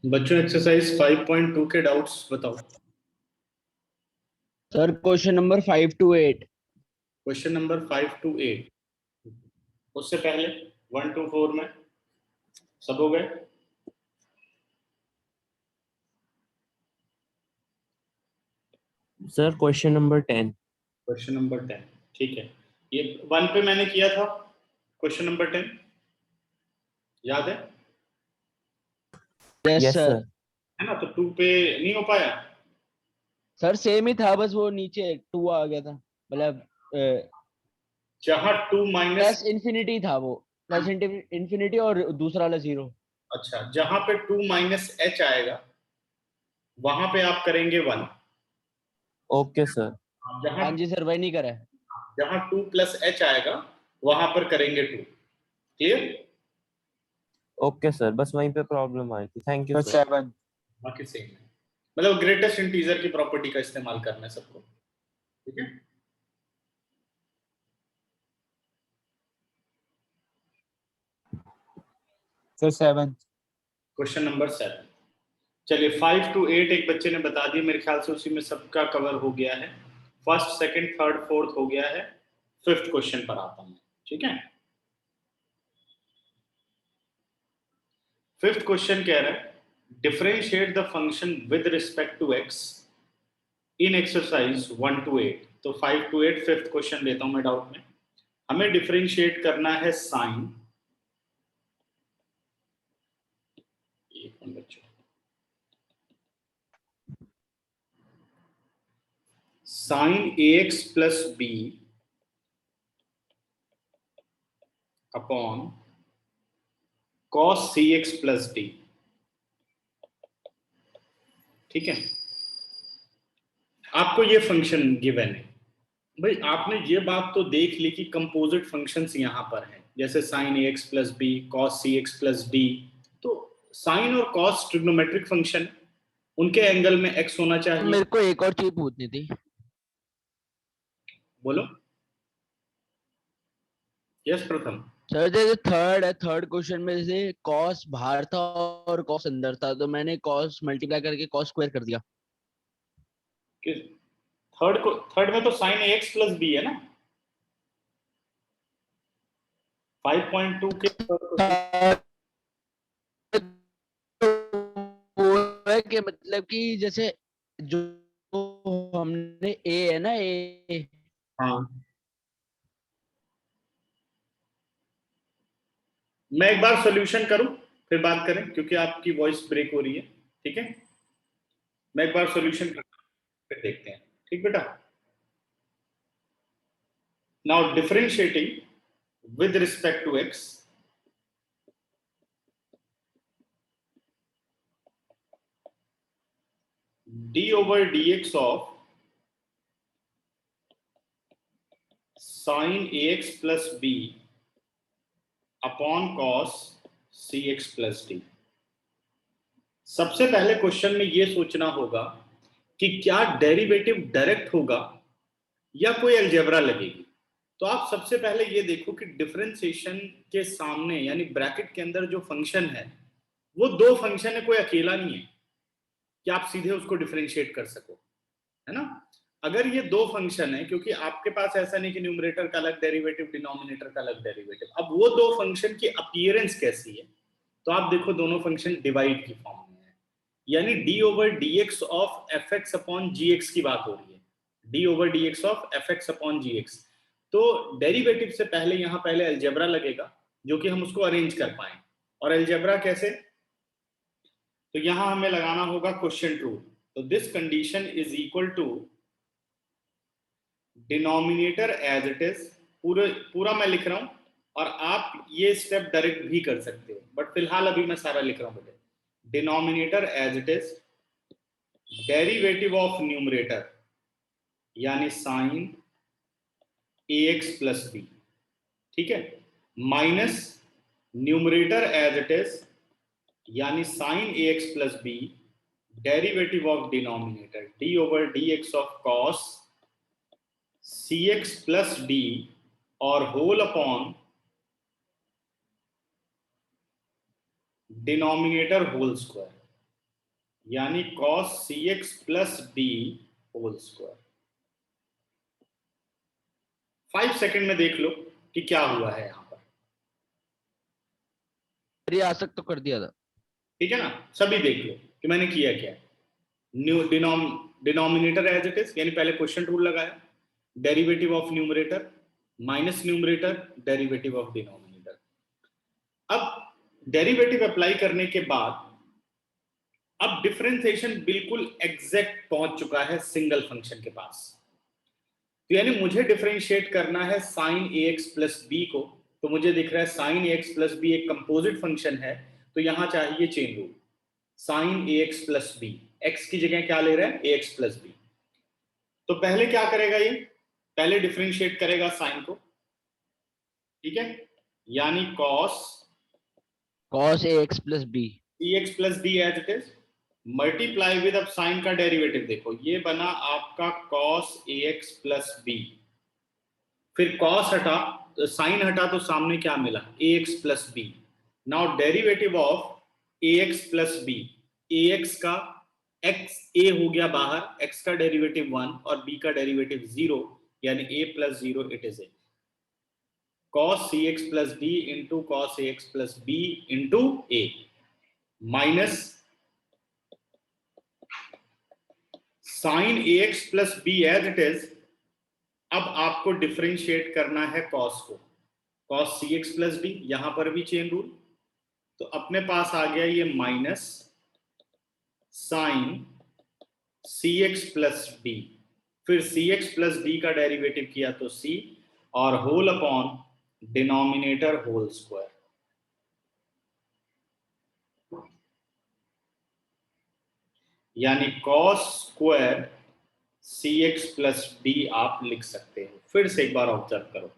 बच्चों एक्सरसाइज 5.2 के डाउट्स बताओ। Sir question number 5 to 8। Question number 5 to 8। उससे पहले 1 to 4 में सब हो गए। Sir question number 10। Question number 10 ठीक है। ये 1 पे मैंने किया था क्वेश्चन नंबर 10, याद है? Yes sir. है ना? तो 2 पे नहीं हो पाया। सर सेम ही था, बस वो नीचे 2 आ गया था, मतलब जहां 2 माइनस प्लस इन्फिनिटी था, वो प्लस इन्फिनिटी और दूसरा वाला 0। अच्छा, जहां पे 2 माइनस एच आएगा वहां पे आप करेंगे 1। Okay sir. हाँ जी सर, वही नहीं करा है। जहां 2 प्लस एच आएगा वहां पर करेंगे 2। क्लियर? ओके सर, बस वहीं पे प्रॉब्लम आई थी। Thank you sir. 7। बाकी सेम है, मतलब ग्रेटेस्ट इंटीजर की प्रॉपर्टी का इस्तेमाल करना है सबको। ठीक है। सर 7। Question number 7। चलिए 5 to 8 एक बच्चे ने बता दिया, मेरे ख्याल से उसी में सबका कवर हो गया है। फर्स्ट, सेकंड, थर्ड, फोर्थ हो गया है। फिफ्थ क्वेश्चन पर आता हूं। ठीक है। फिफ्थ क्वेश्चन कह रहा है differentiate the function with respect to x in exercise 1 to 8। तो 5 to 8 फिफ्थ क्वेश्चन लेता हूं मैं डाउट में। हमें डिफरेंशिएट करना है साइन, एक मिनट बच्चों, sine ax plus b upon cos cx plus d. ठीक है। आपको ये फंक्शन गिवन है भाई, आपने ये बात तो देख ली कि कंपोजिट फंक्शंस यहां पर हैं, जैसे sine ax plus b, cos cx plus d. तो साइन और cos ट्रिग्नोमेट्रिक फंक्शन, उनके एंगल में x होना चाहिए। मेरे को एक और चीज पूछनी थी। बोलो। यस प्रथम। सर जैसे थर्ड है, थर्ड क्वेश्चन में जैसे cos बाहर था और cos अंदर था, तो मैंने cos मल्टीप्लाई करके cos स्क्वायर कर दिया। थर्ड में तो साइन ax प्लस बी है ना, 5.2 के वो है कि मतलब कि जैसे जो हमने a है ना, a हाँ, मैं एक बार सॉल्यूशन करूं फिर बात करें, क्योंकि आपकी वॉइस ब्रेक हो रही है। ठीक है, मैं एक बार सॉल्यूशन करता हूं फिर देखते हैं। ठीक बेटा। Now differentiating with respect to x, d over dx of sin ax plus b upon cos cx plus d। सबसे पहले क्वेश्चन में यह सोचना होगा कि क्या डेरिवेटिव डायरेक्ट होगा या कोई अलजेब्रा लगेगी। तो आप सबसे पहले ये देखो कि डिफरेंशिएशन के सामने यानी ब्रैकेट के अंदर जो फंक्शन है वो दो फंक्शन है, कोई अकेला नहीं है कि आप सीधे उसको डिफरेंशिएट कर सको, है ना। अगर ये दो फंक्शन है, क्योंकि आपके पास ऐसा नहीं कि न्यूमरेटर का अलग डेरिवेटिव, डिनोमिनेटर का अलग डेरिवेटिव, अब वो दो फंक्शन की अपीयरेंस कैसी है, तो आप देखो दोनों फंक्शन डिवाइड की फॉर्म में है, यानी d over d x of f x upon g x की बात हो रही है, d over d x of f x upon g x. तो डेरिवेटिव से पहले यहां पहले अलजेब्रा लगेगा जो कि हम उसको अरेंज कर पाए। और अलजेब्रा कैसे, तो यहां हमें लगाना होगा क्वोशिएंट रूल। तो this condition is equal to denominator as it is, पूरा मैं लिख रहा हूं और आप ये स्टेप डायरेक्ट भी कर सकते हो, बट फिलहाल अभी मैं सारा लिख रहा हूं बेटे। Denominator as it is, derivative of numerator यानी साइन ax प्लस बी, ठीक है, minus numerator as it is यानी sine ax plus b, derivative of denominator d over d x of cos cx plus d और whole upon denominator whole square, यानी cos cx plus d whole square. 5 second में देख लो कि क्या हुआ है यहां पर। ये आज तक तो कर दिया था। ठीक है ना, सभी देख लो कि मैंने किया क्या। New denominator as it is, यानी पहले क्वेश्चन रूल लगाया, derivative of numerator minus numerator derivative of denominator. अब डेरिवेटिव अप्लाई करने के बाद अब डिफरेंशिएशन बिल्कुल एग्जैक्ट पहुंच चुका है सिंगल फंक्शन के पास। तो यानी मुझे डिफरेंशिएट करना है साइन ए एक्स प्लस बी को, तो मुझे दिख रहा है साइन ए एक्स प्लस बी एक कंपोजिट फंक्शन है, तो यहां चाहिए चेन रूल, साइन ए एक्स प्लस बी, एक्स की जगह क्या ले रहा है, ए एक्स प्लस बी। तो पहले क्या करेगा ये, पहले डिफरेंशिएट करेगा साइन को, ठीक है, यानी cos cos ax plus b। C x plus d as it is, multiply with, अब साइन का डेरिवेटिव देखो, ये बना आपका cos a x plus b, फिर cos हटा, साइन हटा, तो सामने क्या मिला, a x plus b. Now derivative of a x plus b, a x का एक्स ए हो गया बाहर, एक्स का डेरिवेटिव 1 और बी का डेरिवेटिव 0, यानी a plus 0 it is a cos cx plus d into cos ax plus b into a minus sin ax plus b as it is. अब आपको डिफरेंशिएट करना है cos को, cos cx plus b, यहां पर भी chain rule, तो अपने पास आ गया ये minus sin cx plus d, फिर cx plus d का डेरिवेटिव किया तो c, और whole upon denominator whole square, यानी cos square cx plus d आप लिख सकते हो। फिर से एक बार ऑब्जर्व करो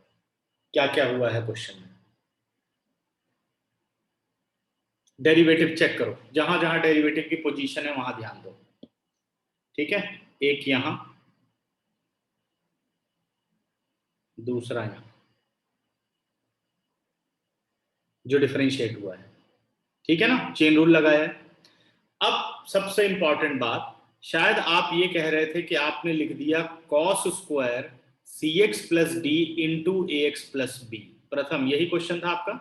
क्या क्या हुआ है क्वेश्चन में, डेरिवेटिव चेक करो, जहां जहां डेरिवेटिव की पोजीशन है वहां ध्यान दो, ठीक है, एक यहां, दूसरा यहां, जो डिफरेंशिएट हुआ है, ठीक है ना, चेन रूल लगाया है। अब सबसे इंपॉर्टेंट बात, शायद आप ये कह रहे थे कि आपने लिख दिया cos square c x plus d into ए एक्स प्लस बी, प्रथम यही क्वेश्चन था आपका,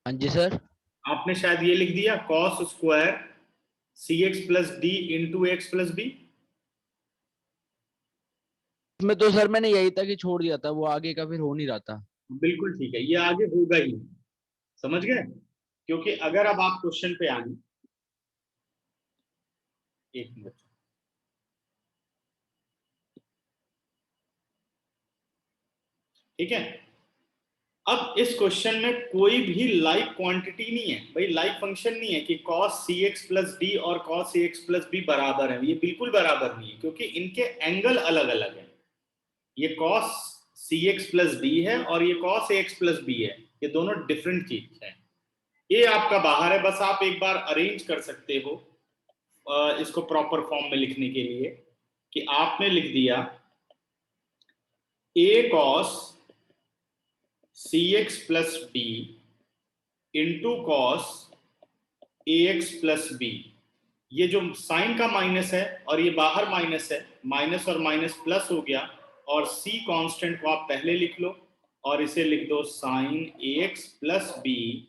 हाँ जी सर। आपने शायद ये लिख दिया cos square c x plus d into x plus b. इसमें तो सर मैंने यही तक ही छोड़ दिया था, वो आगे का फिर हो नहीं रहा था। बिल्कुल ठीक है, ये आगे होगा ही, समझ गए, क्योंकि अगर अब आप क्वेश्चन पे आए, एक मिनट, ठीक है, अब इस क्वेश्चन में कोई भी लाइक क्वांटिटी नहीं है भाई, लाइक फंक्शन नहीं है कि cos cx प्लस डी और cos ax प्लस बी बराबर है, ये बिल्कुल बराबर नहीं है, क्योंकि इनके एंगल अलग अलग है, ये cos cx प्लस डी है और ये cos ax प्लस बी है, ये दोनों डिफरेंट चीज है। ये आपका बाहर है, बस आप एक बार अरेंज कर सकते हो इसको प्रॉपर फॉर्म में लिखने के लिए, कि आपने लिख दिया a cos cx plus b into cos ax plus b, ये जो साइन का माइनस है और ये बाहर माइनस है, माइनस और माइनस प्लस हो गया, और c कांस्टेंट को आप पहले लिख लो और इसे लिख दो sine ax plus b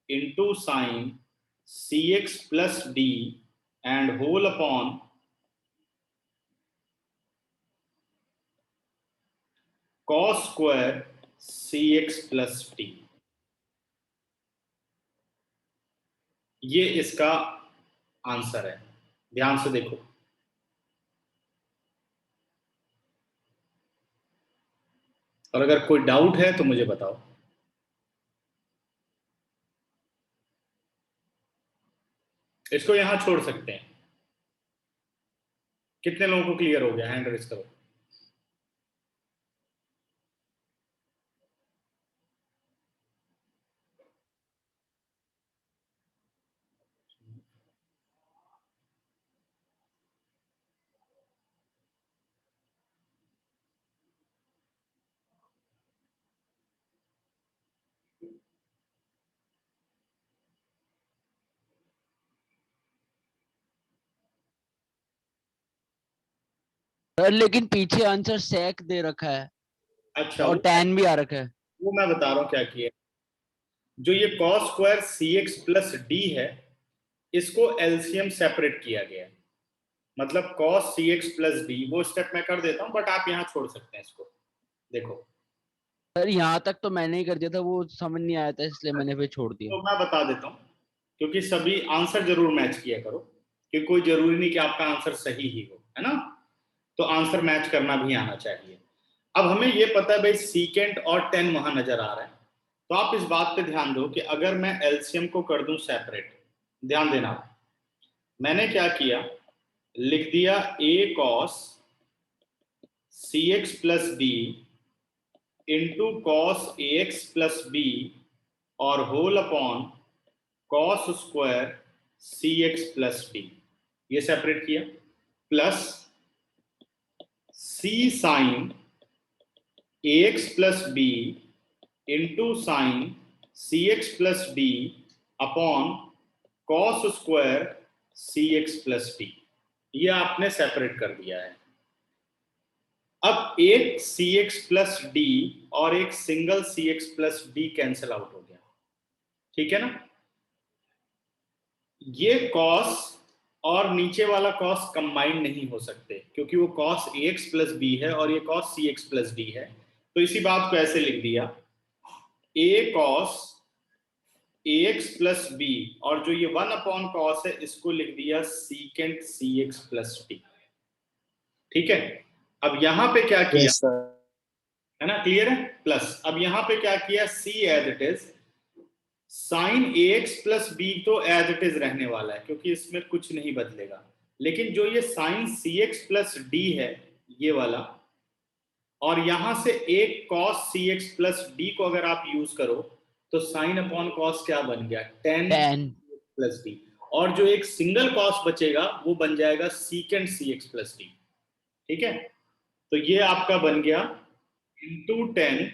into sine c x plus d and whole upon cos square c x plus d. ये इसका आंसर है, ध्यान से देखो, और अगर कोई डाउट है तो मुझे बताओ। इसको यहां छोड़ सकते हैं, कितने लोगों को क्लियर हो गया, हैंड रेज करो। सर लेकिन पीछे आंसर sec दे रखा है अच्छा, और tan भी आ रखा है। वो मैं बता रहा हूँ क्या किया। जो ये cos square cx plus D है, इसको एलसीएम सेपरेट किया गया है। मतलब cos cx प्लस डी, वो स्टेप मैं कर देता हूँ, बट आप यहाँ छोड़ सकते हैं इसको। देखो, सर यहाँ तक तो मैंने ही कर दिया था, वो समझ नहीं आया था इसलिए मैंने फिर छोड़ दिया। तो मैं बता देता हूँ, क्योंकि सभी आंसर जरूर मैच किया करो, कि कोई जरूरी नहीं कि आपका आंसर सही ही हो, है ना। तो आंसर मैच करना भी आना चाहिए। अब हमें ये पता है भाई सीकेंट और 10 वहां नजर आ रहा है, तो आप इस बात पे ध्यान दो कि अगर मैं एलसीएम को कर दूं सेपरेट, ध्यान देना, मैंने क्या किया, लिख दिया a cos cx plus d into cos ax plus b और whole upon cos square cx plus d, ये सेपरेट किया, plus c sine ax plus b into sine cx plus d upon cos square cx plus d, ये आपने separate कर दिया है। अब एक cx प्लस डी और एक single cx plus D cancel out हो गया, ठीक है ना। ये cos और नीचे वाला cos कंबाइन नहीं हो सकते, क्योंकि वो cos ax प्लस बी है और ये cos cx प्लस डी है। तो इसी बात को ऐसे लिख दिया, a cos ax plus b, और जो ये 1 अपॉन cos है इसको लिख दिया सीकेंट cx प्लस डी, ठीक है। अब यहां पे क्या किया, Yes, sir. है ना, क्लियर है। प्लस अब यहां पे क्या किया, c as it is, sine ax plus b तो एज इट इज रहने वाला है, क्योंकि इसमें कुछ नहीं बदलेगा। लेकिन जो ये साइन cx प्लस डी है, ये वाला, और यहां से एक cos cx प्लस डी को अगर आप यूज करो तो साइन अपॉन कॉस क्या बन गया, tan tan प्लस डी, और जो एक सिंगल कॉस बचेगा वो बन जाएगा सीकेंट cx प्लस डी, ठीक है। तो ये आपका बन गया इंटू 10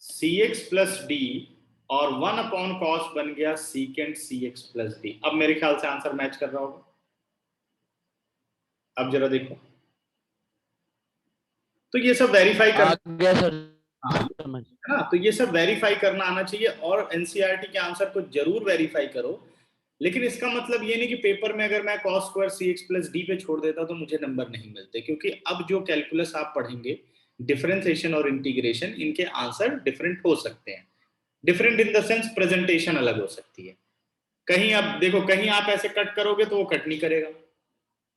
cx प्लस डी और 1 अपॉन कॉस बन गया सीकेंट cx प्लस डी। अब मेरे ख्याल से आंसर मैच कर रहा होगा। अब जरा देखो, तो ये सब वेरीफाई आ कर, गया सर समझ। है ना। तो ये सब वेरीफाई करना आना चाहिए, और एनसीईआरटी के आंसर को जरूर वेरीफाई करो। लेकिन इसका मतलब ये नहीं कि पेपर में अगर मैं cos square cx plus D पे छोड़ देता तो मुझे नंबर नहीं मिलते, क्योंकि अब जो कैलकुलस आप पढ़ेंगे, डिफरेंशिएशन और इंटीग्रेशन, इनके आंसर डिफरेंट हो सकते हैं। Different in the sense presentation अलग हो सकती है। कहीं आप देखो, कहीं आप ऐसे कट करोगे तो वो कट नहीं करेगा,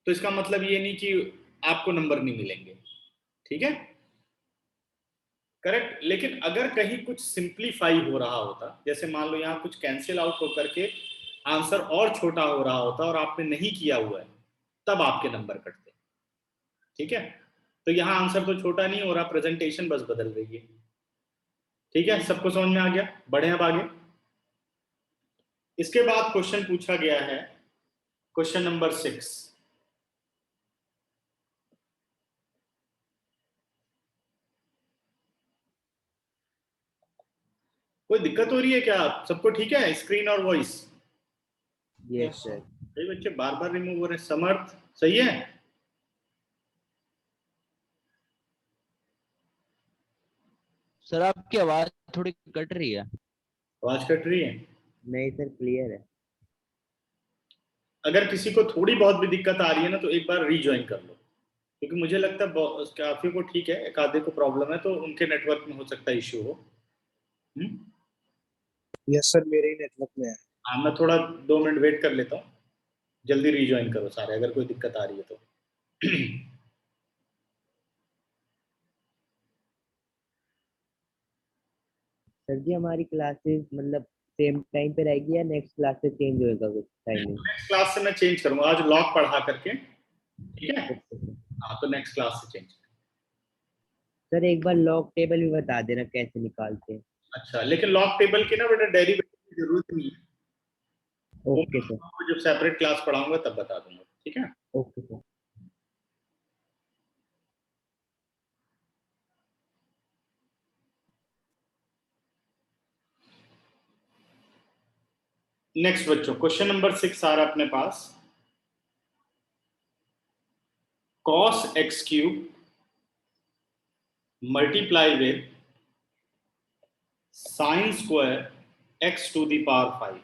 तो इसका मतलब ये नहीं कि आपको नंबर नहीं मिलेंगे, ठीक है, करेक्ट। लेकिन अगर कहीं कुछ सिंप्लीफाई हो रहा होता, जैसे मान लो यहाँ कुछ कैंसिल आउट होकर के आंसर और छोटा हो रहा होता और आपने नहीं किया हुआ है, तब आपके नंबर कटते, ठीक है। तो यहाँ आंसर तो छोटा नहीं हो रहा, प्रेजेंटेशन बस बदल रही है, ठीक है। सबको समझ में आ गया, बढ़े अब आगे। इसके बाद क्वेश्चन पूछा गया है, क्वेश्चन नंबर 6। कोई दिक्कत हो रही है क्या, सबको ठीक है, स्क्रीन और वॉइस? Yes sir. ये बच्चे बार बार रिमूव हो रहे हैं। समर्थ सही है? सर आपकी आवाज थोड़ी कट रही है। आवाज कट रही है? नहीं सर क्लियर है। अगर किसी को थोड़ी बहुत भी दिक्कत आ रही है ना, तो एक बार रीज्वाइन कर लो, क्योंकि मुझे लगता है काफी को ठीक है, एक आधे को प्रॉब्लम है, तो उनके नेटवर्क में हो सकता है इश्यू हो। यस सर, मेरे ही नेटवर्क में है। हाँ, मैं थोड़ा 2 मिनट वेट कर लेता हूँ, जल्दी रीज्वाइन करो सारे, अगर कोई दिक्कत आ रही है तो। सर जी हमारी क्लासेस मतलब सेम टाइम पे रहेगी या नेक्स्ट क्लास से चेंज होएगा कुछ टाइमिंग? नेक्स्ट क्लास से मैं चेंज करूंगा, आज लॉग पढ़ा करके, ठीक है। हाँ, तो नेक्स्ट क्लास से चेंज। सर एक बार लॉग टेबल भी बता देना कैसे निकालते हैं। अच्छा, लेकिन लॉग टेबल की ना बेटा डेरिवेटिव की जरूरत नहीं है, ओके सर। वो जब सेपरेट क्लास पढ़ाऊंगा तब बता दूंगा, ठीक है। Okay sir. नेक्स्ट बच्चों, क्वेश्चन नंबर 6 आ रहा है अपने पास। cos x cube multiply with sin square x to the power 5.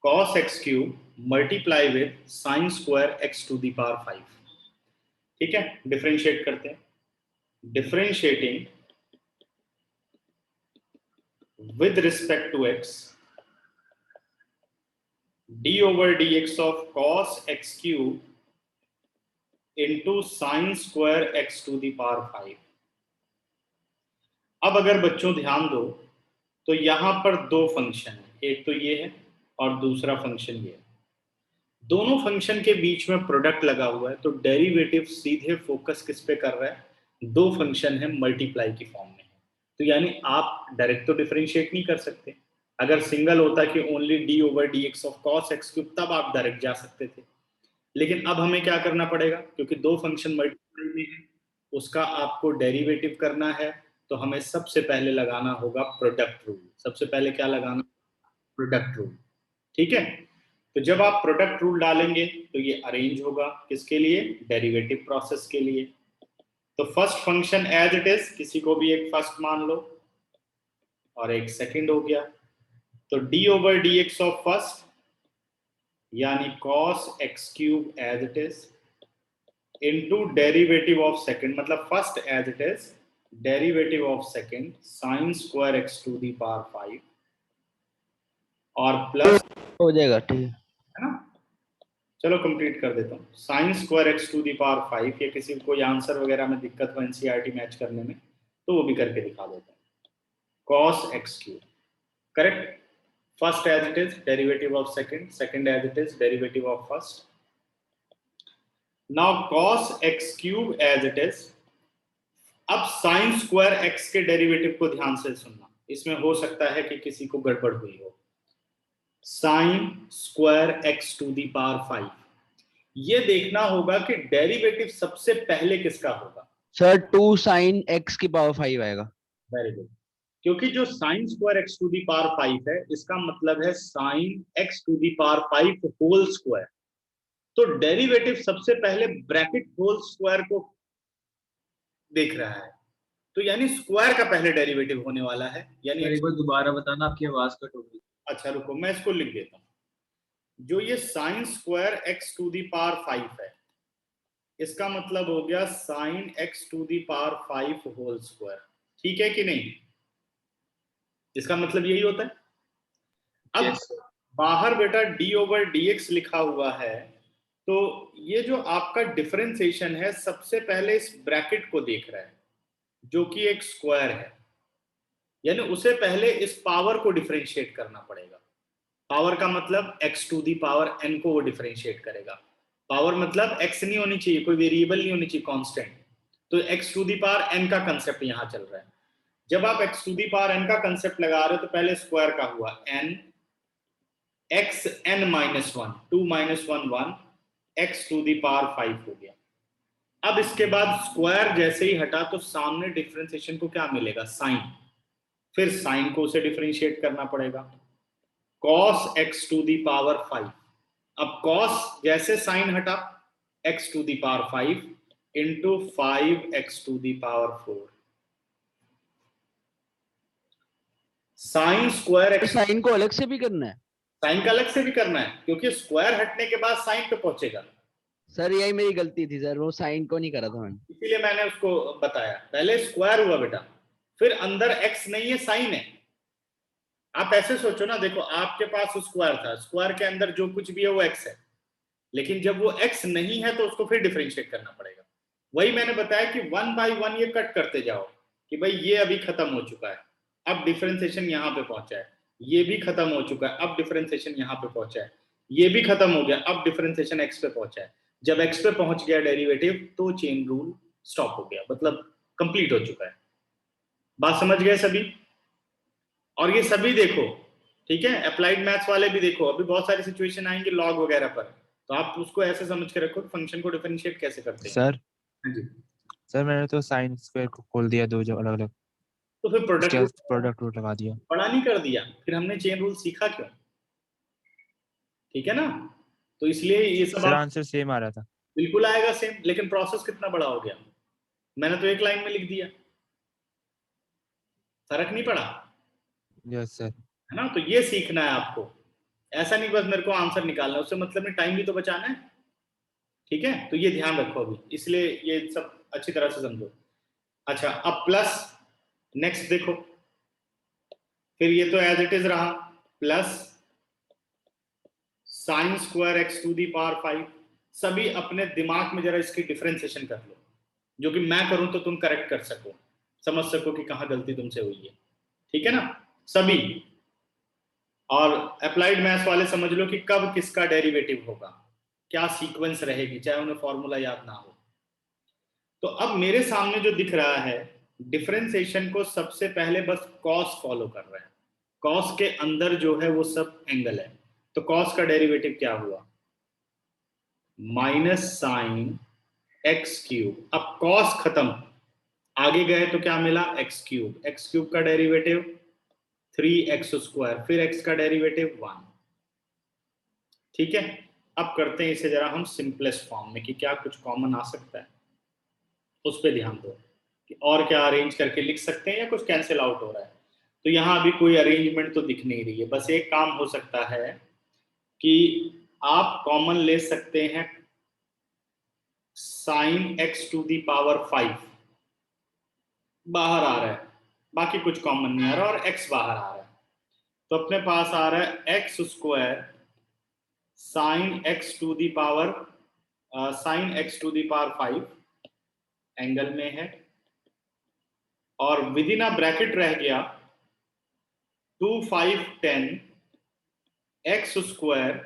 cos x cube multiply with sin square x to the power 5. ठीक है, डिफरेंशिएट करते हैं. Differentiating with respect to x, d over dx of cos x cube into sin square x to the power 5. अब अगर बच्चों ध्यान दो तो यहां पर दो फंक्शन है, एक तो ये है और दूसरा फंक्शन ये है. दोनों फंक्शन के बीच में प्रोडक्ट लगा हुआ है, तो डेरिवेटिव सीधे फोकस किस पे कर रहा है? दो फंक्शन है मल्टीप्लाई की फॉर्म में. तो यानी आप डायरेक्ट तो डिफरेंशिएट नहीं कर सकते. अगर सिंगल होता कि only D over d x of cos x cube, तब आप डायरेक्ट जा सकते थे. लेकिन अब हमें क्या करना पड़ेगा? क्योंकि दो फंक्शन मल्टीप्लाई में है, उसका आपको डेरिवेटिव करना है, तो हमें सबसे पहले लगाना होगा प्रोडक्ट रूल. सबसे पहले क्या लगाना? Product rule. ठीक है, तो जब आप प्रोडक्ट रूल डालेंगे तो ये अरेंज होगा किसके लिए? डेरिवेटिव प्रोसेस के लिए. तो first function as it is, किसी को भी एक फर्स्ट मान लो और एक सेकंड हो गया. तो d over d x of first यानी cos x cube as it is into derivative of second, मतलब first as it is, derivative of second sin square x to the power 5 और plus हो जाएगा. ठीक है, है ना. चलो कंप्लीट कर देता हूँ. sin square x to the power 5, या किसी को आंसर वगैरह में दिक्कत हो एनसीईआरटी मैच करने में, तो वो भी करके दिखा देता हूँ. cos x cube, correct. First as it is, derivative of second, second as it is, derivative of first. Now cos x cube as it is. अब sin स्क्वायर x के डेरिवेटिव को ध्यान से सुनना, इसमें हो सकता है कि किसी को गड़बड़ हुई हो. sin square x to the power 5, ये देखना होगा कि डेरिवेटिव सबसे पहले किसका होगा. सर 2 sin x की पावर 5 आएगा. Very good. क्योंकि जो sin square x to the power 5 है, इसका मतलब है sin x to the power 5 whole square. तो डेरिवेटिव सबसे पहले ब्रैकेट होल स्क्वायर को देख रहा है, तो यानी स्क्वायर का पहले डेरिवेटिव होने वाला है. यानी एक बार दोबारा बताना, आपकी आवाज कट हो गई. अच्छा रुको, मैं इसको लिख देता हूं. जो ये sin square x to the power 5 है, इसका मतलब हो गया sin x to the power 5 whole square. ठीक है कि नहीं? इसका मतलब यही होता है. अब बाहर बेटा d ओवर dx लिखा हुआ है, तो ये जो आपका डिफरेंशिएशन है, सबसे पहले इस ब्रैकेट को देख रहा है जो कि एक स्क्वायर है. यानी उसे पहले इस पावर को डिफरेंशिएट करना पड़ेगा. पावर का मतलब x to the power n को वो डिफरेंशिएट करेगा. पावर मतलब x नहीं होनी चाहिए, कोई वेरिएबल नहीं होनी चाहिए, कांस्टेंट. तो x to the power n का कंसेप्ट यहां चल रहा है. जब आप x to the power n का कंसेप्ट लगा रहे हो, तो पहले स्क्वायर का हुआ n, x n minus 1, 2 minus 1 1, x to the power 5 हो गया. अब इसके बाद स्क्वायर जैसे ही हटा तो सामने डिफरेंशिएशन को क्या मिलेगा? साइन. फिर साइन को उसे डिफरेंशिएट करना पड़ेगा. cos x to the power 5. अब cos जैसे साइन हटा, x to the power 5 into 5x to the power 4. Sine square x, sine को अलग से भी करना है. साइन का अलग से भी करना है, क्योंकि स्क्वायर हटने के बाद साइन पे पहुंचेगा. सर यही मेरी गलती थी सर, वो साइन को नहीं करा था मैंने. इसीलिए मैंने उसको बताया. पहले स्क्वायर हुआ बेटा, फिर अंदर x नहीं है, साइन है. आप ऐसे सोचो ना, देखो आपके पास स्क्वायर था, स्क्वायर के अंदर जो कुछ भी है वो x है, लेकिन जब वो x नहीं है तो उसको फिर डिफरेंशिएट करना पड़ेगा. वही मैंने बताया कि 1 बाय 1 ये कट करते जाओ कि भाई ये अभी खत्म हो चुका है, अब डिफरेंशिएशन यहाँ पे पहुंचा है. ये भी खत्म हो चुका है, अब डिफरेंशिएशन यहाँ पे पहुंचा है. ये भी खत्म हो गया, अब डिफरेंशिएशन x पे पहुंचा है. जब x पे पहुंच गया डेरिवेटिव, तो चेन रूल स्टॉप हो गया, मतलब कंप्लीट हो चुका है. बात समझ गए सभी? और ये सभी देखो, ठीक है, अप्लाइड मैथ्स वाले भी देखो, अभी बहुत सारी सिचुएशन आएंगे लॉग वगैरह पर, तो आप उसको ऐसे समझ के रखो फंक्शन को डिफरेंशिएट कैसे करते हैं. सर हाँ जी. सर मैंने तो साइन स्क्वायर को खोल दिया, दो जो अलग अलग, तो फिर प्रोडक्ट रूल लगा दिया. बड़ा नहीं कर दिया, फिर हमने चेन रूल सीखा क्यों? ठीक है ना, तो इसलिए ये सब सर आंसर सेम आ रहा था. बिल्कुल आएगा सेम, लेकिन प्रोसेस कितना बड़ा हो गया, मैंने तो एक लाइन में लिख दिया, फर्क नहीं पड़ा, यस सर। है ना। तो ये सीखना है आपको, ऐसा नहीं बस मेरे को आंसर निकालना है, उससे मतलब नहीं, टाइम भी तो बचाना है, ठीक है। तो ये ध्यान रखो अभी, इसलिए ये सब अच्छी तरह से समझो। अच्छा, अब प्लस, नेक्स्ट देखो, फिर ये तो एज इट इज रहा, plus sine square x to the power 5। सभी अपने दिमाग में जरा इसकी डिफरेंशिएशन कर लो, जो कि मैं करूं तो तुम करेक्ट कर सको, समझ सको कि कहां गलती तुमसे हुई है, ठीक है ना सभी। और अप्लाइड मैथ्स वाले समझ लो कि कब किसका डेरिवेटिव होगा, क्या सीक्वेंस रहेगी, चाहे उन्हें फॉर्मूला याद ना हो। तो अब मेरे सामने जो दिख रहा है, डिफरेंशिएशन को सबसे पहले बस कॉस फॉलो कर रहा है, कॉस के अंदर जो है वो सब एंगल है। तो कॉस का डेरिवेटिव क्या हुआ, माइनस साइन एक्स क्यूब। अब कॉस खत्म, आगे गए तो क्या मिला, एक्स क्यूब। एक्स क्यूब का डेरिवेटिव 3x स्क्वायर, फिर x का डेरिवेटिव 1, ठीक है। अब करते हैं इसे जरा हम सिंपलेस्ट फॉर्म में, कि क्या कुछ कॉमन आ सकता है, उस पर ध्यान दो कि और क्या अरेंज करके लिख सकते हैं या कुछ कैंसिल आउट हो रहा है। तो यहाँ अभी कोई अरेंजमेंट तो दिख नहीं रही है, बस एक काम हो सकता है कि आप कॉमन ले सकते हैं sine x to the power 5 बाहर आ रहा है, बाकी कुछ कॉमन नहीं आ रहा, और x बाहर आ रहा है। तो अपने पास आ रहा है x square sine x to the power sine x to the power 5 angle में है, और विद इन अ ब्रैकेट रह गया 2 5 10 x square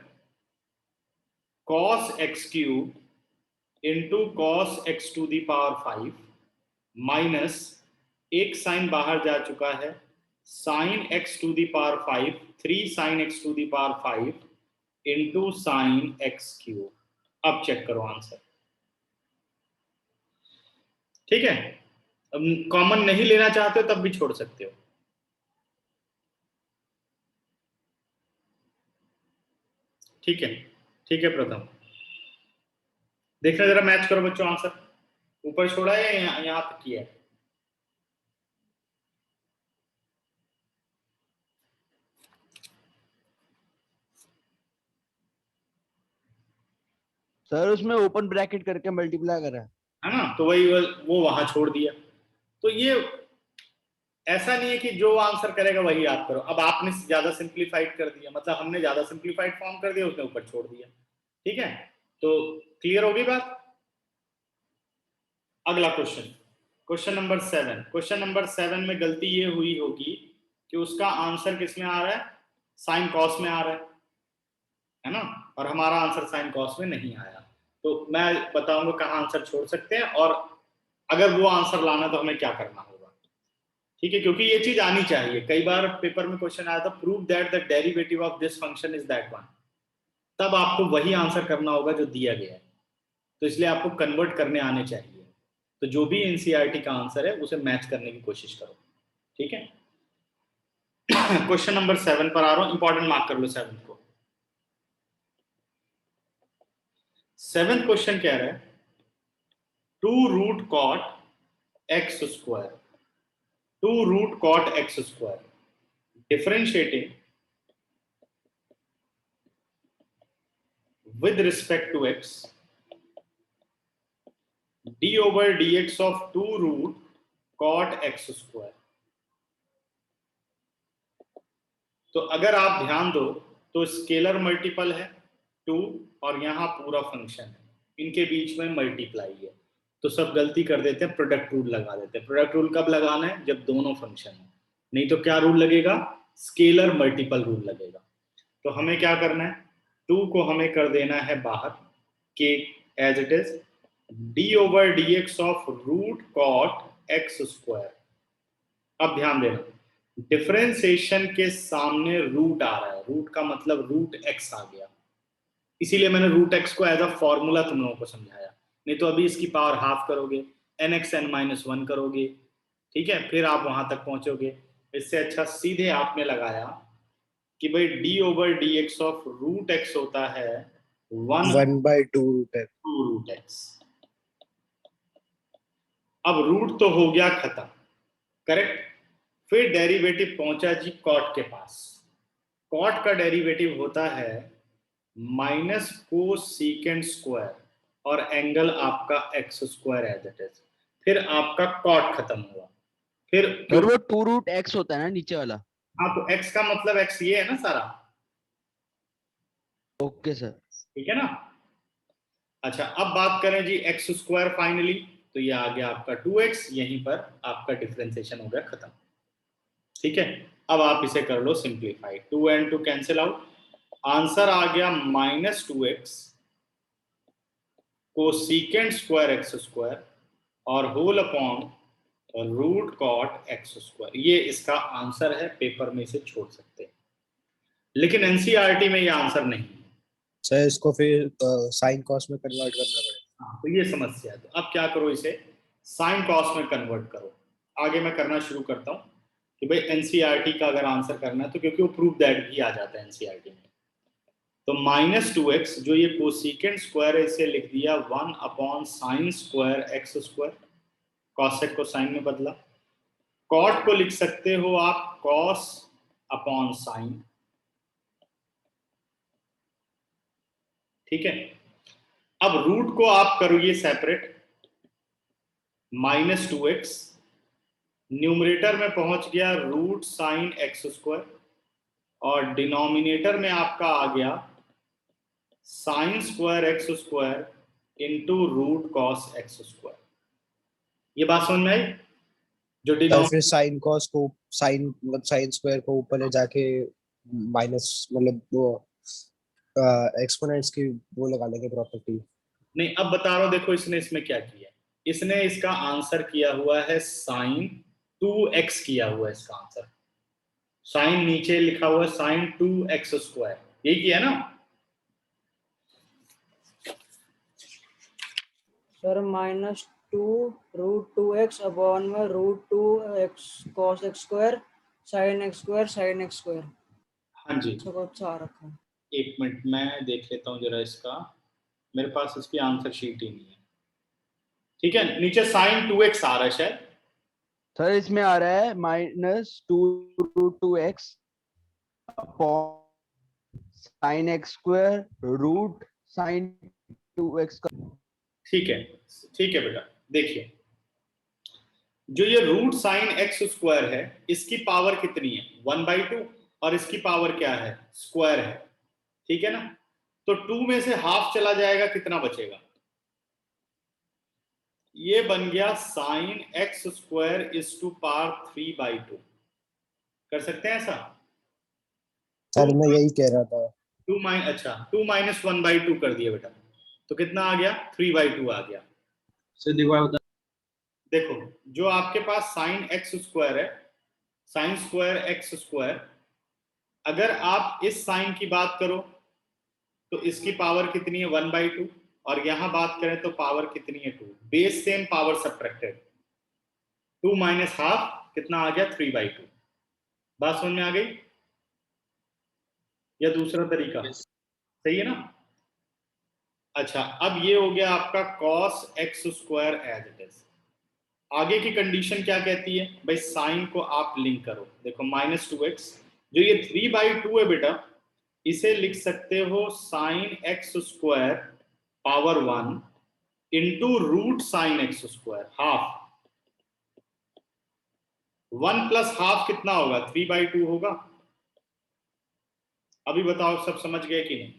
cos x cube into cos x to the power 5 minus एक साइन बाहर जा चुका है, sine x to the power 5 3 sine x to the power 5 into sine x cube. अब check करो answer, ठीक है। कॉमन नहीं लेना चाहते हो तब भी छोड़ सकते हो, ठीक है, ठीक है। प्रथम देखना जरा, मैच करो बच्चों, आंसर ऊपर छोड़ा है या यहाँ तक किया है। सर उसमें ओपन ब्रैकेट करके मल्टीप्लाई करा है। ना, तो वही वो वहां छोड़ दिया। तो ये ऐसा नहीं है कि जो आंसर करेगा वही आप करो, अब आपने ज्यादा सिंप्लीफाइड कर दिया, मतलब हमने ज्यादा सिंप्लीफाइड फॉर्म कर दिया, उसने ऊपर छोड़ दिया, ठीक है। तो क्लियर होगी बात। अगला question, question number 7। Question number 7 में गलती ये हुई होगी कि उसका आंसर किस में आ रहा है, साइन कॉस में आ रहा है ना, और हमारा आंसर साइन कॉस में नहीं आया। तो मैं बताऊंगा कहाँ आंसर छोड़ सकते हैं, और अगर वो आंसर लाना तो हमें क्या करना होगा, ठीक है। क्योंकि ये चीज आनी चाहिए, कई बार पेपर में क्वेश्चन आया था, prove that the derivative of this function is that one, तब आपको वही आंसर करना होगा जो दिया गया है। तो इसलिए आपको कन्वर्ट करने आने चाहिए। तो जो भी एनसीईआरटी का आंसर है उसे मैच करने की कोशिश करो, ठीक है। क्वेश्चन नंबर 7 पर आ रहा हूं, इंपॉर्टेंट मार्क कर लो 7 को। 7th क्वेश्चन कह रहा है 2 root cot x square, 2 root cot x square differentiating with respect to x d over dx of 2 root cot x square। तो अगर आप ध्यान दो तो स्केलर मल्टीपल है 2, और यहां पूरा फंक्शन है, इनके बीच में मल्टीप्लाई है, तो सब गलती कर देते हैं, प्रोडक्ट रूल लगा देते हैं। प्रोडक्ट रूल कब लगाना है, जब दोनों फंक्शन है, नहीं तो क्या रूल लगेगा, स्केलर मल्टीपल रूल लगेगा। तो हमें क्या करना है, 2 को हमें कर देना है बाहर, के as it is d over d x of root cot x square. अब ध्यान देना, डिफरेंशिएशन के सामने रूट आ रहा है, रूट का मतलब रूट एक्स आ गया, इसीलिए मैंने रूट एक्स को एज अ फॉर्मूला तुम लोगों को समझाया। नहीं तो अभी इसकी पावर हाफ करोगे, nxn-1 करोगे, ठीक है, फिर आप वहां तक पहुंचोगे। इससे अच्छा सीधे आपने लगाया कि भाई d over d x of root x होता है 1/2 1/2 रूट है। 2√x। अब रूट तो हो गया खत्म, करेक्ट। फिर डेरिवेटिव पहुंचा जी कॉट के पास। कॉट का डेरिवेटिव होता है माइनस कोसेकेंट स्क्वायर और एंगल आपका x square as it is. फिर आपका कॉट खत्म हुआ। फिर सर वो 2√x होता है ना नीचे वाला। हाँ, तो x का मतलब x ये है ना सारा, ओके सर। ठीक है ना। अच्छा, अब बात करें जी एक्स स्क्वायर फाइनली, तो ये आ गया आपका 2x, यहीं पर आपका डिफरेंशिएशन हो गया खत्म, ठीक है। अब आप इसे कर लो simplify, 2 and 2 cancel out, answer आ गया -2x cosecant square x square और whole upon root cot x square. ये इसका आंसर है, पेपर में इसे छोड़ सकते हैं, लेकिन एनसीईआरटी में ये आंसर नहीं है। सर इसको फिर साइन कॉस में कन्वर्ट करना पड़ेगा। हाँ, तो ये समस्या है। तो अब क्या करो, इसे साइन कॉस में कन्वर्ट करो। आगे मैं करना शुरू करता हूँ कि भाई एनसीईआरटी का अगर आंसर करना है तो, क्योंकि वो प्रूफ दैट भी आ जाता है एनसीईआरटी में। तो -2x जो ये कोसेकेंट स्क्वायर है, इसे लिख दिया 1 upon sine square x square, cosec को साइन में बदला। कॉट को लिख सकते हो आप कॉस अपॉन साइन, ठीक है। अब रूट को आप करोगे सेपरेट, -2x न्यूमरेटर में पहुंच गया रूट साइन एक्स स्क्वायर और डिनोमिनेटर में आपका आ गया sine square x square into root cos x square. ये बात समझ में आई? जो सर फिर साइन कॉस को साइन मतलब साइन स्क्वायर को ऊपर ले जाके माइनस मतलब वो एक्सपोनेंट्स की वो लगा लेंगे प्रॉपर्टी। नहीं, अब बता रहा हूं, देखो इसने इसमें क्या किया, इसने इसका आंसर किया हुआ है साइन 2x किया हुआ है इसका आंसर। साइन नीचे लिखा हुआ है साइन 2x स्क्वायर, यही किया ना। सर -2√2x अपॉन में √2x cos x square sin x square. हाँ जी, सब अच्छा आ रखा है। एक मिनट मैं देख लेता हूँ जरा इसका, मेरे पास इसकी आंसर शीट ही नहीं है, ठीक है। नीचे साइन 2x आ रहा है शायद। सर इसमें आ रहा है -2√2x upon sine x square root sine 2x का। ठीक है, ठीक है बेटा, देखिए जो ये रूट साइन एक्स स्क्वायर है, इसकी पावर कितनी है 1/2 और इसकी पावर क्या है स्क्वायर है, ठीक है ना। तो 2 में से हाफ चला जाएगा, कितना बचेगा? ये बन गया sine x square is to power 3/2। कर सकते हैं ऐसा? सर मैं यही कह रहा था। 2 माइनस 1/2 कर दिया बेटा, तो कितना आ गया 3/2 आ गया। सर देखो आप बता। देखो जो आपके पास साइन एक्स स्क्वायर है, साइन स्क्वायर एक्स स्क्वायर, अगर आप इस साइन की बात करो तो इसकी पावर कितनी है 1/2, और यहां बात करें तो पावर कितनी है 2, base same power subtracted, 2 minus half कितना आ गया 3/2। बात समझ में आ गई या दूसरा तरीका सही है ना? अच्छा, अब ये हो गया आपका cos x square as it is. आगे की कंडीशन क्या कहती है भाई, साइन को आप लिंक करो। देखो -2x जो ये 3/2 है बेटा, इसे लिख सकते हो sine x square power 1 into root sine x square half. 1 plus half कितना होगा 3/2 होगा। अभी बताओ सब समझ गए कि नहीं?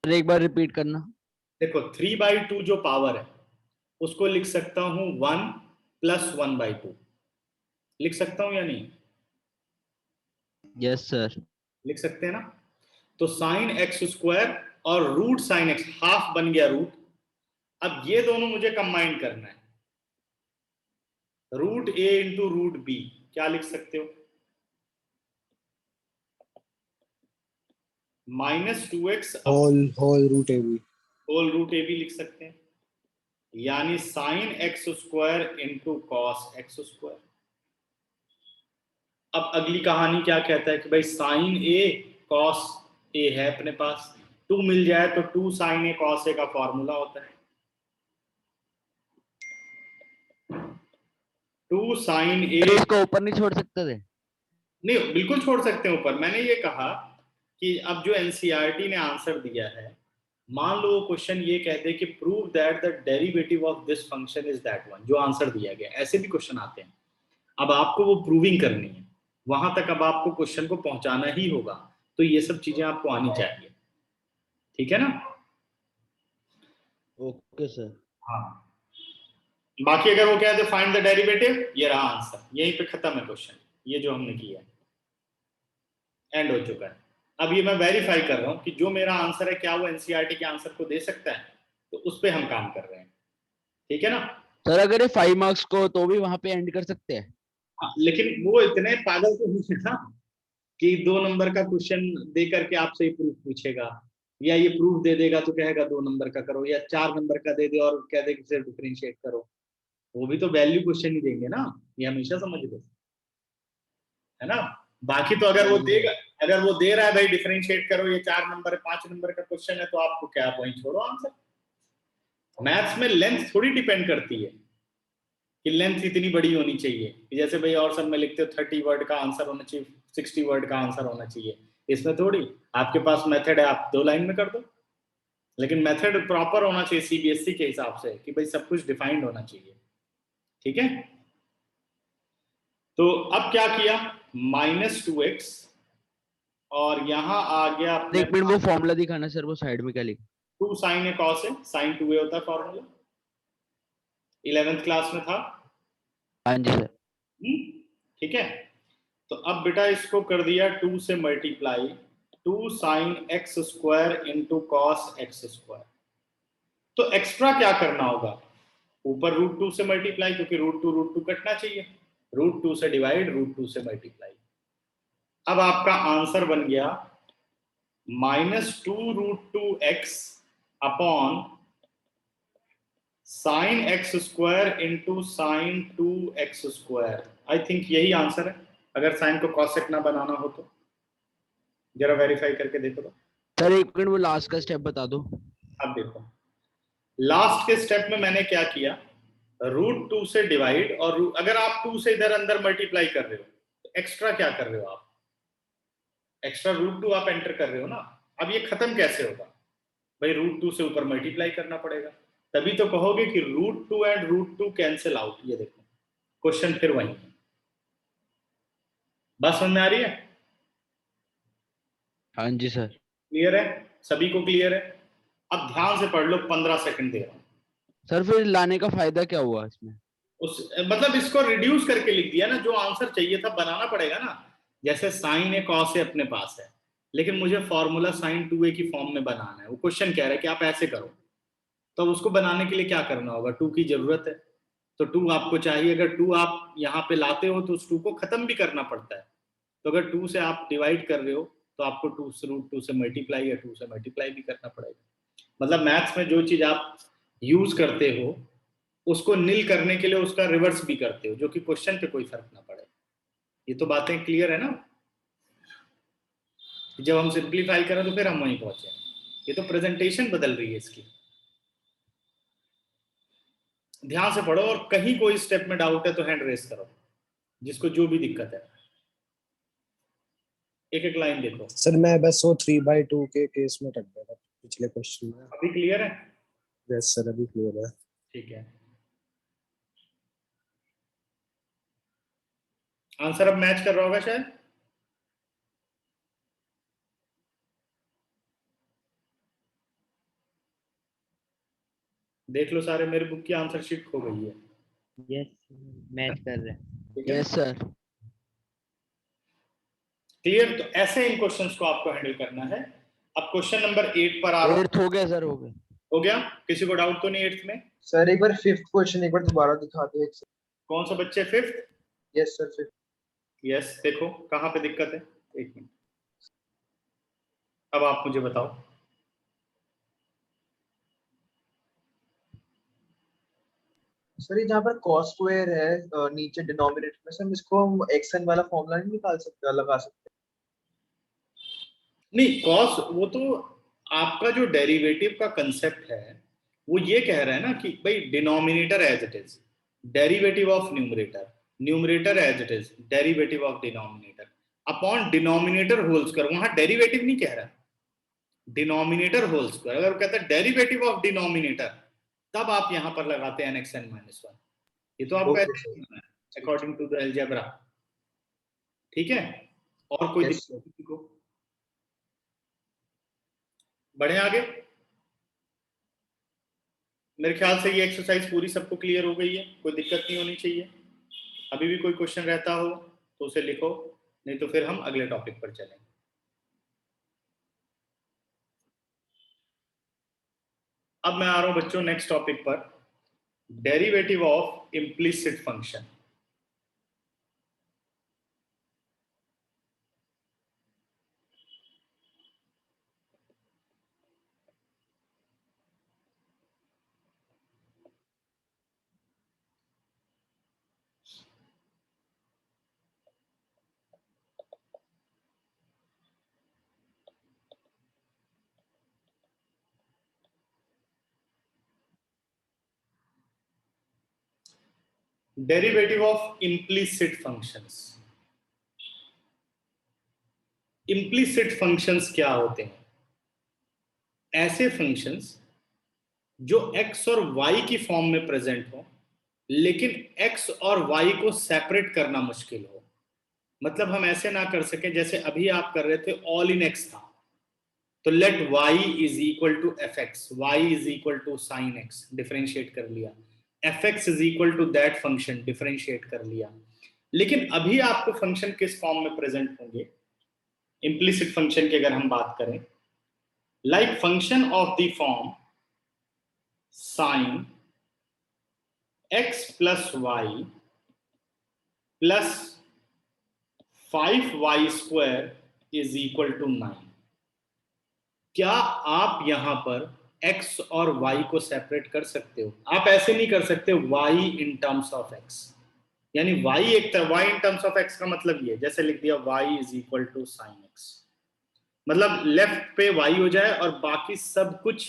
एक बार रिपीट करना। देखो 3/2 जो पावर है उसको लिख सकता हूं 1 प्लस 1/2, लिख सकता हूं या नहीं? Yes sir. लिख सकते हैं ना। तो साइन एक्स स्क्वायर और रूट साइन एक्स, हाफ बन गया रूट। अब ये दोनों मुझे कंबाइन करना है, root a into root b, क्या लिख सकते हो -2x whole root a b. Whole root a b लिख सकते हैं, यानी sine x square into cos x square. अब अगली कहानी क्या कहता है कि भाई साइन ए कॉस ए है अपने पास, 2 मिल जाए तो 2 sin a cos a का फॉर्मूला होता है। 2 sin a, अरे इसको ऊपर नहीं छोड़ सकते थे? नहीं बिल्कुल छोड़ सकते हैं ऊपर। मैंने ये कहा कि अब जो एनसीईआरटी ने आंसर दिया है, मान लो वो क्वेश्चन ये कहते कि prove that the derivative of this function is that one, जो आंसर दिया गया, ऐसे भी क्वेश्चन आते हैं। अब आपको वो प्रूविंग करनी है, वहां तक अब आपको क्वेश्चन को पहुंचाना ही होगा, तो ये सब चीजें आपको आनी चाहिए, ठीक है ना? Okay sir. हाँ, बाकी अगर वो कहते फाइंड द डेरिवेटिव, ये रहा आंसर, यहीं पे खत्म है क्वेश्चन, ये जो हमने किया एंड हो चुका है। अब ये मैं वेरीफाई कर रहा हूं कि जो मेरा आंसर है क्या वो एनसीईआरटी के आंसर को दे सकता है, तो उस पे हम काम कर रहे हैं, ठीक है ना? सर अगर ये 5 मार्क्स को तो भी वहां पे एंड कर सकते हैं? हाँ, लेकिन वो इतने पागल तो नहीं था कि 2 नंबर का क्वेश्चन दे करके आपसे ये प्रूफ पूछेगा, या ये प्रूफ दे देगा तो कहेगा 2 नंबर का करो, या 4 नंबर का दे दे और कह दे कि सिर्फ डिफरेंशिएट करो। वो भी तो वैल्यू क्वेश्चन ही देंगे ना, ये हमेशा समझ लो, है ना? बाकी तो अगर वो देगा, अगर वो दे रहा है भाई डिफरेंशिएट करो, ये 4 नंबर 5 नंबर का क्वेश्चन है, तो आपको क्या, आप वहीं छोड़ो आंसर। मैथ्स में लेंथ थोड़ी डिपेंड करती है कि लेंथ इतनी बड़ी होनी चाहिए कि जैसे भाई और सब में लिखते हो 30 वर्ड का आंसर होना चाहिए, 60 वर्ड का आंसर होना चाहिए। इसमें थोड़ी, आपके पास मेथड है, आप 2 लाइन में कर दो, लेकिन मेथड प्रॉपर होना चाहिए सीबीएसई के हिसाब से कि भाई सब कुछ डिफाइंड होना चाहिए, ठीक है? तो अब क्या किया, -2x, और यहां आ गया अपने एक मिनट वो फॉर्मूला दिखाना सर, वो साइड में क्या लिखा? 2 sin a cos a, sin 2a होता है फॉर्मूला, 11th क्लास में था। हाँ जी सर। ठीक है, तो अब बेटा इसको कर दिया 2 से multiply, 2 sin x square into cos x square. तो एक्स्ट्रा क्या करना होगा, ऊपर √2 से मल्टीप्लाई, क्योंकि √2 कटना चाहिए, √2 से डिवाइड, √2 से मल्टीप्लाई। अब आपका आंसर बन गया -2√2x upon sin x square into sine 2x square. I think यही आंसर है, अगर साइन को कॉसेक ना बनाना हो तो। जरा वेरीफाई करके देखो तो। सर एक मिनट वो लास्ट का स्टेप बता दो। अब देखो लास्ट के स्टेप में मैंने क्या किया, √2 से डिवाइड, और अगर आप 2 से इधर अंदर मल्टीप्लाई कर रहे हो तो एक्स्ट्रा क्या कर रहे हो आप, एक्स्ट्रा √2 आप एंटर कर रहे हो ना। अब ये खत्म कैसे होगा भाई, √2 से ऊपर मल्टीप्लाई करना पड़ेगा, तभी तो कहोगे कि √2 एंड √2 कैंसिल आउट। ये देखो क्वेश्चन फिर वही है, बात समझ में आ रही है? हाँ जी सर। क्लियर है, सभी को क्लियर है? अब ध्यान से पढ़ लो, 15 सेकंड दे रहा हूं। सर फिर लाने का फायदा क्या हुआ इसमें? उस मतलब इसको रिड्यूस करके लिख दिया ना, जो आंसर चाहिए था बनाना पड़ेगा ना। जैसे साइन ए कॉस ए अपने पास है, लेकिन मुझे फॉर्मूला साइन 2a की फॉर्म में बनाना है, वो क्वेश्चन कह रहा है कि आप ऐसे करो, तो उसको बनाने के लिए क्या करना होगा, 2 की जरूरत है, तो 2 आपको चाहिए। अगर 2 आप यहाँ पे लाते हो तो उस 2 को खत्म भी करना पड़ता है, तो अगर 2 से आप डिवाइड कर रहे हो तो आपको 2 से √2 से मल्टीप्लाई, या 2 से मल्टीप्लाई भी करना पड़ेगा। मतलब मैथ्स में जो चीज आप यूज करते हो उसको नील करने के लिए उसका रिवर्स भी करते हो, जो कि क्वेश्चन पे कोई फर्क ना पड़े। ये तो बातें क्लियर है ना? जब हम सिंप्लीफाई करें तो फिर हम वहीं पहुंचे। ये तो प्रेजेंटेशन बदल रही है इसकी, ध्यान से पढ़ो, और कहीं कोई स्टेप में डाउट है तो हैंड रेस करो, जिसको जो भी दिक्कत है। एक एक लाइन देखो। सर मैं बस वो 3/2 के केस में अटक गया था पिछले क्वेश्चन में। अभी क्लियर है? यस सर, अभी क्लियर है। ठीक है, आंसर अब मैच कर रहा होगा शायद। देख लो सारे, मेरी बुक की आंसर शीट खो गई है। यस मैच कर रहे हैं। ठीक है, यस सर। क्लियर? तो ऐसे इन क्वेश्चंस को आपको हैंडल करना है। अब क्वेश्चन नंबर 8 पर आ रहा हूं। 8th हो गया सर, हो गया। हो गया, किसी को डाउट तो नहीं 8th में? सर एक बार 5th क्वेश्चन एक बार दोबारा दिखा दो। कौन सा बच्चे 5th? Yes sir 5th। Yes, देखो कहां पे दिक्कत है, एक मिनट। अब आप मुझे बताओ, सर ये जहाँ पर cos स्क्वायर है नीचे डिनोमिनेटर में, सर इसको हम xn वाला फॉर्मूला नहीं निकाल सकते, लगा सकते? नहीं कॉस वो तो आपका जो डेरिवेटिव का कंसेप्ट है वो ये कह रहा है ना कि भाई denominator as it is, derivative of numerator, numerator as it is, derivative of denominator upon denominator whole square. वहां डेरिवेटिव नहीं कह रहा, डिनोमिनेटर होल स्क्वायर। अगर कहता है डेरिवेटिव ऑफ डिनोमिनेटर, तब आप यहां पर लगाते हैं nxn-1। ये तो आपका अकॉर्डिंग टू द अलजेब्रा, ठीक है। और कोई Yes, दिक्कत किसी को? बढ़े आगे। मेरे ख्याल से ये एक्सरसाइज पूरी सबको क्लियर हो गई है, कोई दिक्कत नहीं होनी चाहिए। अभी भी कोई क्वेश्चन रहता हो तो उसे लिखो, नहीं तो फिर हम अगले टॉपिक पर चलेंगे। अब मैं आ रहा हूं बच्चों नेक्स्ट टॉपिक पर, derivative of implicit function. Derivative of implicit functions. Implicit functions क्या होते हैं? ऐसे फंक्शंस जो x और y की फॉर्म में प्रेजेंट हो, लेकिन x और y को सेपरेट करना मुश्किल हो। मतलब हम ऐसे ना कर सके जैसे अभी आप कर रहे थे ऑल इन x था, तो let y is equal to f x, y is equal to sine x, differentiate कर लिया, f x is equal to that function, differentiate कर लिया। लेकिन अभी आपको फंक्शन किस फॉर्म में प्रेजेंट होंगे इम्प्लिसिट फंक्शन की अगर हम बात करें, like function of the form sine x plus Y plus 5y square is equal to 9। क्या आप यहां पर x और y को सेपरेट कर सकते हो? आप ऐसे नहीं कर सकते y in terms of x, यानी y एक तरह, y in terms of x का मतलब ये जैसे लिख दिया y is equal to sine x, मतलब लेफ्ट पे y हो जाए और बाकी सब कुछ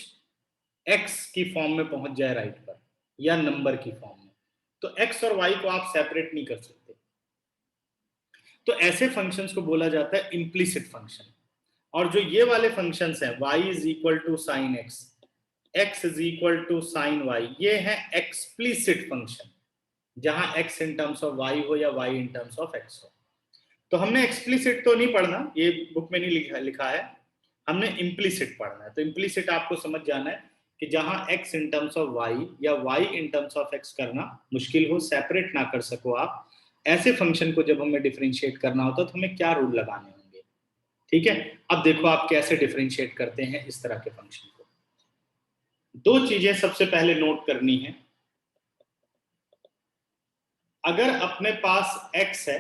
x की फॉर्म में पहुंच जाए राइट पर, या नंबर की फॉर्म में। तो x और y को आप सेपरेट नहीं कर सकते। तो ऐसे फंक्शंस को बोला जाता है इम्प्लिसिट फंक्शन। और जो ये वाले फंक्शंस हैं y is equal to sine x, x is equal to sine y, ये है एक्सप्लिसिट फंक्शन, जहां x in terms of y हो या y in terms of x हो। तो हमने एक्सप्लिसिट तो नहीं पढ़ना, ये बुक में नहीं लिखा है, हमने इम्प्लिसिट पढ़ना है। तो इम्प्लिसिट आपको समझ जाना है कि जहां x in terms of y या y in terms of x करना मुश्किल हो, सेपरेट ना कर सको आप, ऐसे फंक्शन को जब हमें डिफरेंशिएट करना होता है तो हमें क्या रूल लगाने होंगे। ठीक है, अब देखो आप कैसे डिफरेंशिएट करते हैं इस तरह के फंक्शन को। दो चीजें सबसे पहले नोट करनी है। अगर अपने पास x है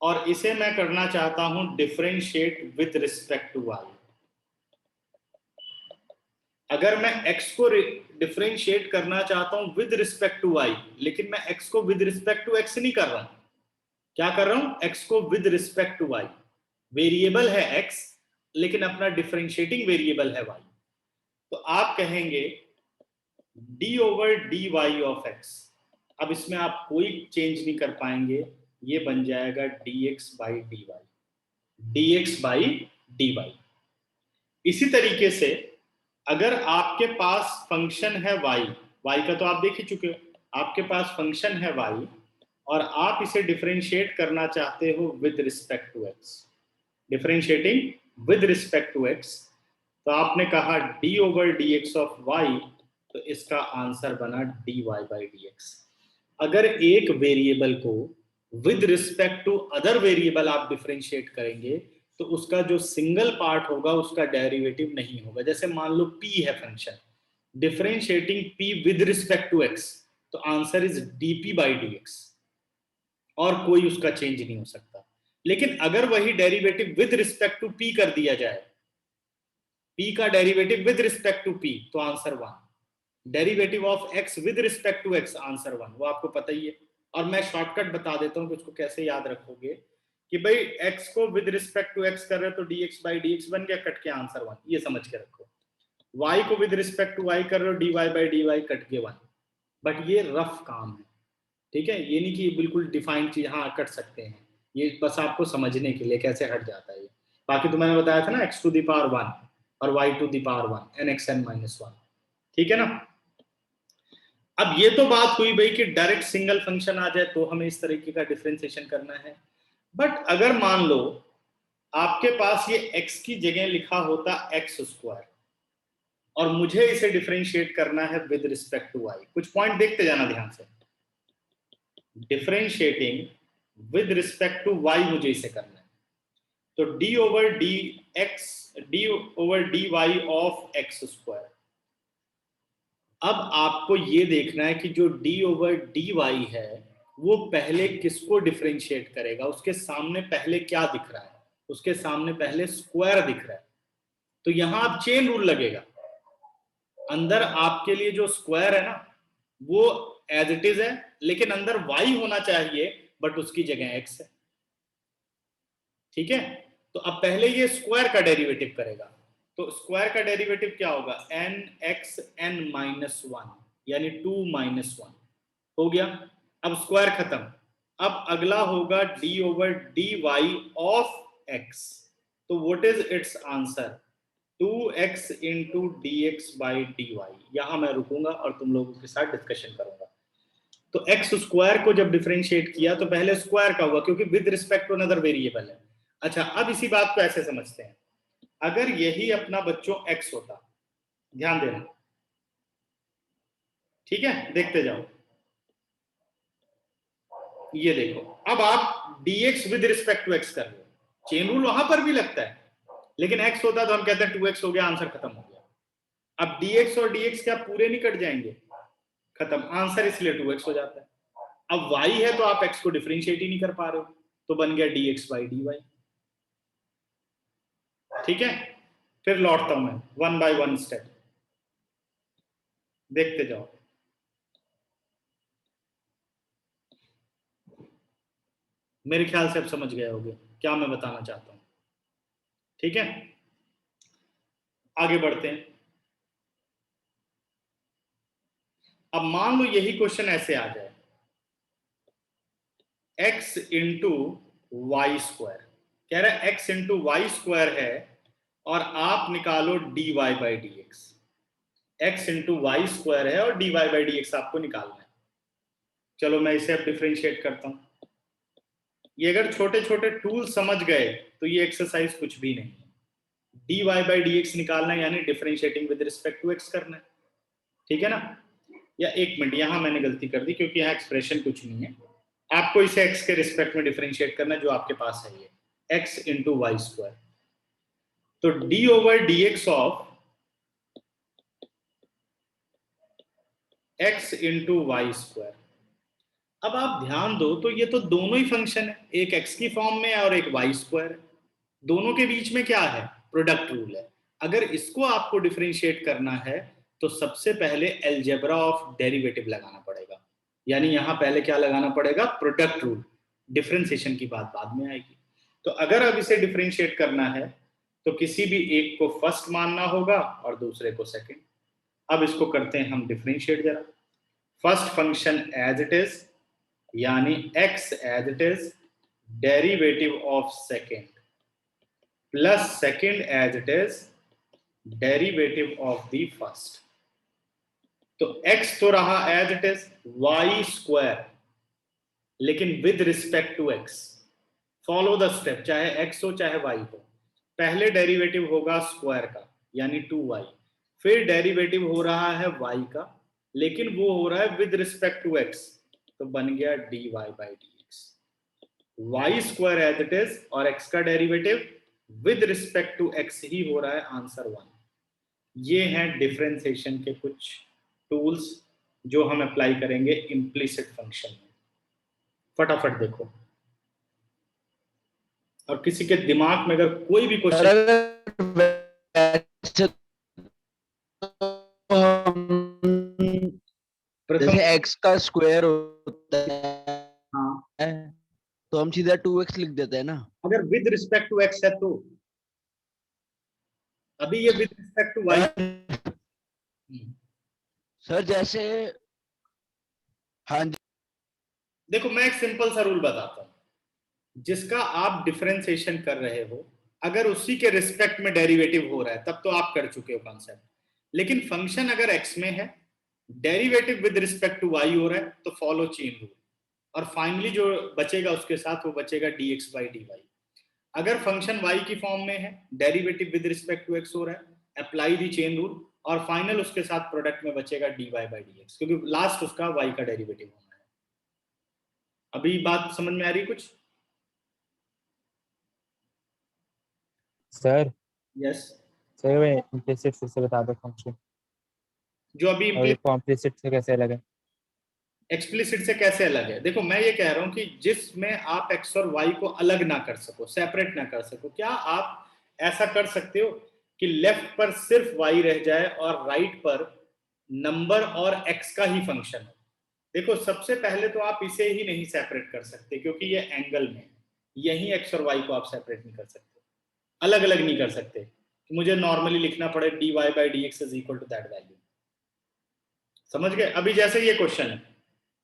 और इसे मैं करना चाहता हूं differentiate with respect to y, अगर मैं x को डिफरेंशिएट करना चाहता हूं विद रिस्पेक्ट टू y, लेकिन मैं x को विद रिस्पेक्ट टू x नहीं कर रहा हूं, क्या कर रहा हूं, x को with respect to y। Variable है x लेकिन अपना डिफरेंशिएटिंग वेरिएबल है y, तो आप कहेंगे d over dy of x। अब इसमें आप कोई चेंज नहीं कर पाएंगे, ये बन जाएगा dx by dy, dx by dy। इसी तरीके से अगर आपके पास फंक्शन है y का तो आप देख ही चुके हो, आपके पास फंक्शन है y और आप इसे डिफरेंशिएट करना चाहते हो with respect to x, differentiating with respect to x, तो आपने कहा d over dx of y, तो इसका आंसर बना dy बाई dx। अगर एक वेरिएबल को with respect to other variable आप डिफरेंशिएट करेंगे तो उसका जो सिंगल पार्ट होगा उसका डेरिवेटिव नहीं होगा। जैसे मान लो p है function, differentiating p with respect to x, तो answer is dp by dx, और कोई उसका चेंज नहीं हो सकता। लेकिन अगर वही derivative with respect to p कर दिया जाए, p का derivative with respect to p, तो answer 1। Derivative of x with respect to x, answer 1, वो आपको पता ही है। और मैं शॉर्टकट बता देता हूं कि उसको कैसे याद रखोगे। कि भाई x को विद रिस्पेक्ट टू x कर रहे हो तो dx by dx बन गया, कट के आंसर 1, ये समझ के रखो। y को विद रिस्पेक्ट टू y कर रहे हो dy by dy कट के 1, बट ये रफ काम है, ठीक है, ये नहीं कि बिल्कुल डिफाइंड चीज, हाँ कट सकते हैं, ये बस आपको समझने के लिए कैसे हट जाता है ये। बाकी तो मैंने बताया था ना x to the power 1 और y to the power 1 and xn minus 1, ठीक है ना। अब ये तो बात हुई भाई कि डायरेक्ट सिंगल फंक्शन आ जाए तो हमें इस तरीके का डिफरेंशिएशन करना है। बट अगर मान लो आपके पास ये x की जगह लिखा होता x स्क्वायर और मुझे इसे डिफरेंशिएट करना है विद रिस्पेक्ट टू y, कुछ पॉइंट देखते जाना ध्यान से। Differentiating with respect to y मुझे इसे करना है, तो d over dy of x square. अब आपको ये देखना है कि जो d ओवर dy है वो पहले किसको डिफरेंशिएट करेगा, उसके सामने पहले क्या दिख रहा है, उसके सामने पहले स्क्वायर दिख रहा है, तो यहां आप चेन रूल लगेगा। अंदर आपके लिए जो स्क्वायर है ना वो एज इट इज है, लेकिन अंदर y होना चाहिए बट उसकी जगह x है, ठीक है। तो अब पहले ये स्क्वायर का डेरिवेटिव करेगा, तो स्क्वायर का डेरिवेटिव क्या होगा, nxn माइनस 1 यानी 2 माइनस 1 हो गया। अब स्क्वायर खत्म, अब अगला होगा d over dy of x, तो what is it's answer, 2x into dx by dy। यहां मैं रुकूंगा और तुम लोगों के साथ डिस्कशन करूंगा। तो x स्क्वायर को जब डिफरेंशिएट किया तो पहले स्क्वायर का हुआ क्योंकि with respect to another variable है। अच्छा, अब इसी बात को ऐसे समझते हैं, अगर यही अपना बच्चों x होता, ध्यान देना, ठीक है, देखते जाओ, ये देखो, अब आप dx with respect to x कर रहे हो, चेन रूल वहां पर भी लगता है, लेकिन x होता तो हम कहते हैं 2x हो गया, आंसर खत्म हो गया। अब dx और dx क्या पूरे नहीं कट जाएंगे, खत्म, आंसर इसलिए 2x हो जाता है। अब y है तो आप x को डिफरेंशिएट ही नहीं कर पा रहे हो, तो बन गया dx बाई dy, ठीक है। फिर लौटता हूं मैं 1 बाय 1 स्टेप, देखते जाओ। मेरे ख्याल से अब समझ गए होगे क्या मैं बताना चाहता हूं, ठीक है। आगे बढ़ते हैं। अब मान लो यही क्वेश्चन ऐसे आ जाए, x इंटू वाई स्क्वायर, कह रहा है x इंटू वाई स्क्वायर है और आप निकालो dy by d x. x into y square है और dy बाई डी एक्स आपको निकालना है। चलो मैं इसे अब डिफरेंशिएट करता हूं। ये अगर छोटे छोटे टूल समझ गए तो ये एक्सरसाइज कुछ भी नहीं है। dy बाई डी एक्स निकालना है यानी differentiating with respect to x करना है, ठीक है ना। या एक मिनट, यहां मैंने गलती कर दी क्योंकि यहाँ एक्सप्रेशन कुछ नहीं है, आपको इसे x के रिस्पेक्ट में डिफरेंशिएट करना है, जो आपके पास है ये x इंटू वाई स्क्वायर। तो d over d x of x into y square. अब आप ध्यान दो तो ये तो दोनों ही फंक्शन है, एक x की फॉर्म में है और एक y स्क्वायर है, दोनों के बीच में क्या है, प्रोडक्ट रूल है। अगर इसको आपको डिफरेंशिएट करना है तो सबसे पहले अलजेब्रा ऑफ डेरिवेटिव लगाना पड़ेगा, यानी यहां पहले क्या लगाना पड़ेगा, प्रोडक्ट रूल। डिफरेंशिएशन की बात बाद में आएगी। तो अगर अब इसे डिफरेंशिएट करना है तो किसी भी एक को फर्स्ट मानना होगा और दूसरे को सेकंड। अब इसको करते हैं हम डिफरेंशिएट जरा। First function as it is यानी x as it is, derivative of second plus second as it is, derivative of the first. तो x तो रहा as it is, y square, लेकिन with respect to x। Follow the step, चाहे x हो चाहे y हो, पहले derivative होगा स्क्वायर का यानी 2y, फिर डेरिवेटिव हो रहा है y का, लेकिन वो हो रहा है विद रिस्पेक्ट टू x, तो बन गया dy by d x. Y square as it is और x का derivative with respect to x ही हो रहा है, आंसर 1। ये हैं डिफरेंशिएशन के कुछ टूल्स जो हम अप्लाई करेंगे इम्प्लिसिट फंक्शन में। फटाफट देखो, और किसी के दिमाग में अगर कोई भी क्वेश्चन, जैसे x का स्क्वायर होता हाँ है तो हम सीधा 2x लिख देते हैं ना। अगर विद रिस्पेक्ट टू एक्स है तो अभी ये with respect to y. Sir जैसे, हाँ जी, देखो मैं एक सिंपल सा रूल बताता हूं, जिसका आप डिफरेंशिएशन कर रहे हो अगर उसी के रिस्पेक्ट में डेरिवेटिव हो रहा है तब तो आप कर चुके हो कॉन्सेप्ट, लेकिन फंक्शन अगर एक्स में है, derivative with respect to y हो रहा है, तो फॉलो चेन रूल, और फाइनली जो बचेगा उसके साथ वो बचेगा dx by dy। अगर फंक्शन y की फॉर्म में है, derivative with respect to x हो रहा है, अप्लाई दी चेन रूल, और फाइनल उसके साथ प्रोडक्ट में बचेगा dy by dx, क्योंकि लास्ट उसका y का डेरिवेटिव होना है। अभी बात समझ में आ रही है कुछ? Sir yes. सर मैं इम्प्लिसिट फिर से बता दो फंक्शन, जो अभी और ये कॉम्प्लिसिट से कैसे अलग है? एक्सप्लिसिट से कैसे अलग है? देखो मैं ये कह रहा हूं कि जिसमें आप x और y को अलग ना कर सको, सेपरेट ना कर सको, क्या आप ऐसा कर सकते हो कि लेफ्ट पर सिर्फ y रह जाए और राइट पर नंबर और x का ही फंक्शन हो? देखो सबसे पहले तो आप इसे ही नहीं सेपरेट कर सकते, क्योंकि ये एंगल में यही x और y को आप सेपरेट नहीं कर सकते, अलग अलग नहीं कर सकते कि मुझे नॉर्मली लिखना पड़े dy by dx is equal to that value. समझ गए? अभी जैसे ये क्वेश्चन है,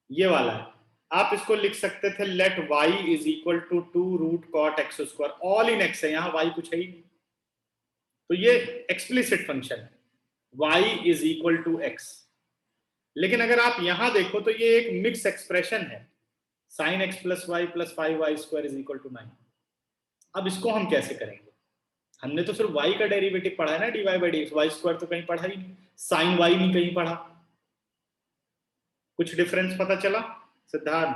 ये वाला है, आप इसको लिख सकते थे let y is equal to 2 root cot x square, all in x है, यहाँ y कुछ है ही नहीं, तो ये एक्सप्लिसिट फंक्शन है y is equal to x। लेकिन अगर आप यहां देखो तो ये एक मिक्स एक्सप्रेशन है, sin x plus Y plus 5y square is equal to 9। अब इसको हम कैसे करेंगे? हमने तो सिर्फ y का डेरिवेटिव पढ़ा है ना, dy by dx, y square तो कहीं पढ़ा ही नहीं, sin y नहीं कहीं पढ़ा। कुछ डिफरेंस पता चला सिद्धार्थ?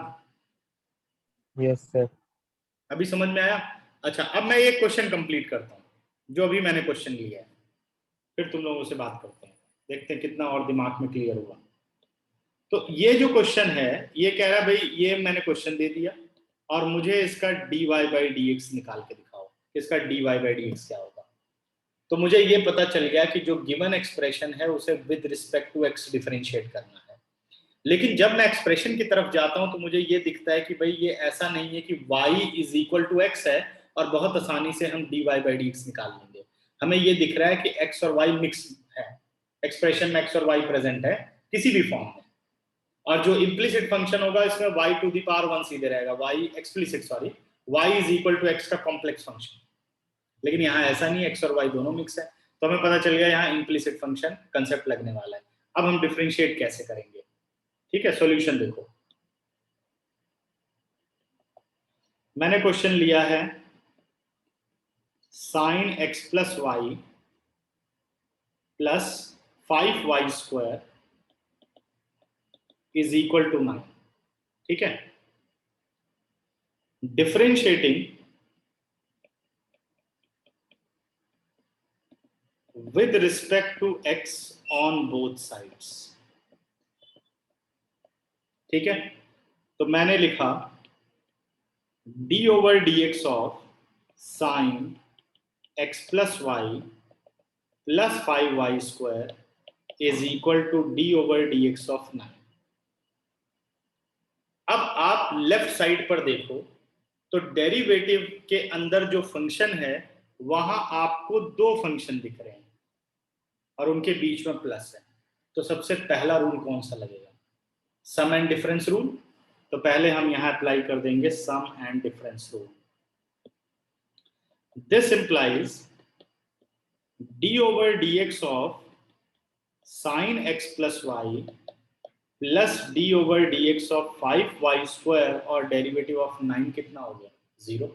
Yes sir. अभी समझ में आया? अच्छा अब मैं ये क्वेश्चन कंप्लीट करता हूं जो अभी मैंने क्वेश्चन लिया है, फिर तुम लोगों से बात करते हैं, देखते हैं कितना और दिमाग में क्लियर हुआ। तो ये जो क्वेश्चन है ये कह रहा है भाई ये मैंने क्वेश्चन दे दिया और मुझे इसका dy by dx निकाल के दिखाओ, इसका dy by dx क्या होगा। तो मुझे ये पता चल गया कि जो गिवन एक्सप्रेशन है उसे with respect to x differentiate करना है, लेकिन जब मैं एक्सप्रेशन की तरफ जाता हूं तो मुझे ये दिखता है कि भाई ये ऐसा नहीं है कि y is equal to x है और बहुत आसानी से हम dy by dx निकाल लेंगे। हमें ये दिख रहा है कि x और y मिक्स है, एक्सप्रेशन में x और y प्रेजेंट है किसी भी फॉर्म में, और जो इम्प्लिसिट फंक्शन होगा इसमें y टू द पावर 1 सीधे रहेगा, y explicit sorry y is equal to x का कॉम्प्लेक्स फंक्शन, लेकिन यहाँ ऐसा नहीं, x और y दोनों मिक्स है, तो हमें पता चल गया यहाँ इम्प्लिसिट फंक्शन कंसेप्ट लगने वाला है। अब हम डिफरेंशिएट कैसे करेंगे? ठीक है, सॉल्यूशन देखो, मैंने क्वेश्चन लिया है sin x plus Y plus 5y square is equal to 9। ठीक है, differentiating with respect to x on both sides। ठीक है, तो मैंने लिखा d over dx of sin x plus y plus 5y square is equal to d over dx of 9। अब आप left side पर देखो तो डेरिवेटिव के अंदर जो फंक्शन है वहां आपको दो फंक्शन दिख रहे हैं और उनके बीच में प्लस है, तो सबसे पहला रूल कौन सा लगेगा? Sum and difference rule. तो पहले हम यहां अप्लाई कर देंगे sum and difference rule. This implies d over dx of sin x plus y plus d over dx of 5y square और डेरिवेटिव ऑफ 9 कितना हो गया? 0।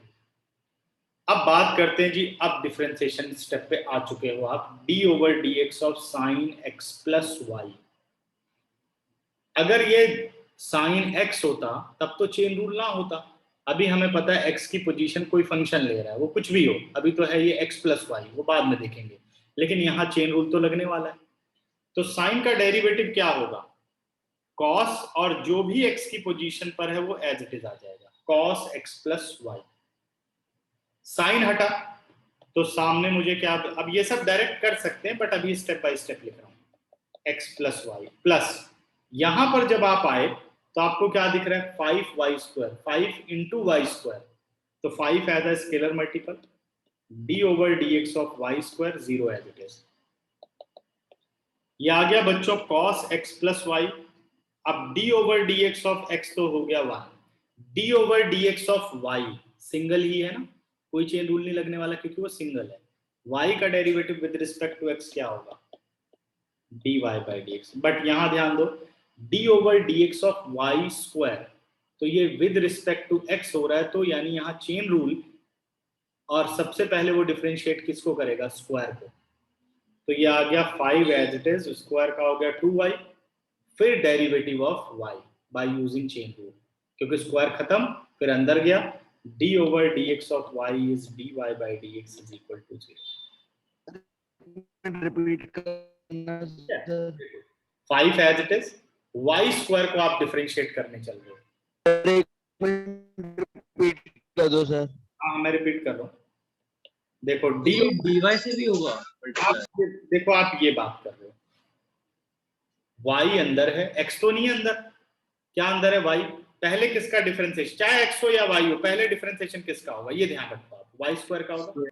अब बात करते हैं जी, अब डिफरेंशिएशन स्टेप पे आ चुके हो आप, d over dx of sin x plus y। अगर ये sin x होता तब तो चेन रूल ना होता, अभी हमें पता है x की पोजीशन कोई फंक्शन ले रहा है, वो कुछ भी हो, अभी तो है ये x plus y, वो बाद में देखेंगे, लेकिन यहाँ चेन रूल तो लगने वाला है। तो sin का डेरिवेटिव क्या होगा? cos, और जो भी x की पोजीशन पर है वो एज इट इज आ जाएगा, cos x plus y। Sine हटा तो सामने मुझे क्या, अब ये सब डायरेक्ट कर सकते हैं बट अभी स्टेप बाय स्टेप लिख रहा हूं, x प्लस वाई प्लस, यहां पर जब आप आए तो आपको क्या दिख रहा है 5y², 5 इंटू y², तो 5 as a scalar multiple, d/dx of y² 0 as it is. ये आ गया बच्चों cos x प्लस वाई। अब d/dx ऑफ x तो हो गया 1, d/dx ऑफ y सिंगल ही है ना, कोई चेन रूल नहीं लगने वाला क्योंकि वो सिंगल है। y का derivative with respect to x क्या होगा, dy/dx। बट यहां ध्यान दो d/dx ऑफ y², तो ये विद रिस्पेक्ट टू x हो रहा है, तो यानी यहाँ चेन रूल, और सबसे पहले वो डिफरेंशिएट किसको करेगा, स्क्वायर को। तो ये आ गया 5 एज इट इज, स्क्वायर का हो गया 2y, फिर derivative of y by using chain rule, क्योंकि स्क्वायर खत्म फिर अंदर गया, d/dx of y is dy/dx is equal to 0। Repeat करना sir. 5 as it is, y² को आप डिफरेंशिएट करने चल रहे हो। एक मिनट रिपीट कर दो सर। हाँ मैं रिपीट कर रहा हूँ, देखो d, dy से भी होगा आप देखो आप ये बात कर रहे हो, y अंदर है, x तो नहीं अंदर, क्या अंदर है y, पहले किसका डिफरेंशिएशन, चाहे x हो या y हो, पहले डिफरेंशिएशन किसका होगा, ये ध्यान रखो आप, y² का होगा,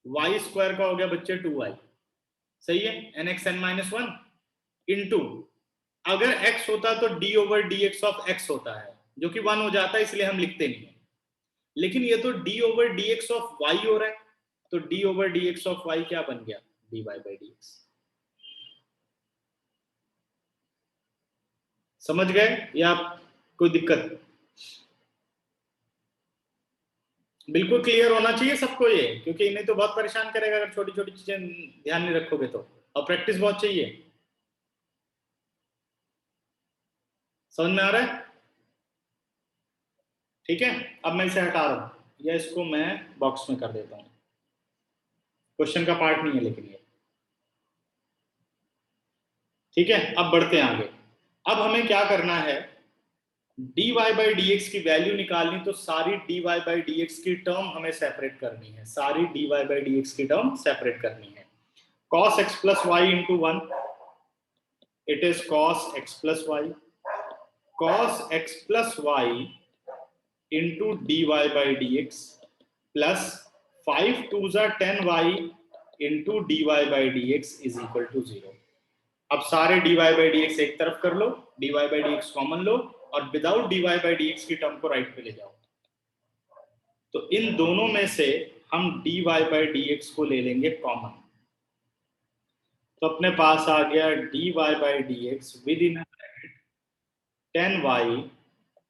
y² का हो गया बच्चे 2y, सही है, nxn-1 इनटू, अगर x होता तो d/dx ऑफ x होता है, जो कि 1 हो जाता है, इसलिए हम लिखते नहीं है, लेकिन ये तो d/dx ऑफ y हो रहा है, तो d/dx ऑफ y क्या बन गया, dy/dx। समझ गए या कोई दिक्कत, बिल्कुल क्लियर होना चाहिए सबको ये, क्योंकि इन्हें तो बहुत परेशान करेगा अगर छोटी छोटी चीजें ध्यान नहीं रखोगे तो, और प्रैक्टिस बहुत चाहिए। समझ में आ रहा है, ठीक है। अब मैं इसे हटा रहा हूं या इसको मैं बॉक्स में कर देता हूं, क्वेश्चन का पार्ट नहीं है लेकिन ये, ठीक है। अब बढ़ते हैं आगे। अब हमें क्या करना है, dy/dx की वैल्यू निकालनी, तो सारी dy/dx की टर्म हमें सेपरेट करनी है, सारी dy/dx की टर्म सेपरेट करनी है। cos x plus y into 1, it is cos x plus y, cos x plus y into dy/dx plus 5 2s are 10y into dy/dx is equal to 0। अब सारे dy/dx एक तरफ कर लो, dy/dx कॉमन लो, और without dy/dx की term को right पे ले जाओ, तो इन दोनों में से हम dy/dx को ले लेंगे कॉमन, तो अपने पास आ गया dy/dx with in 10y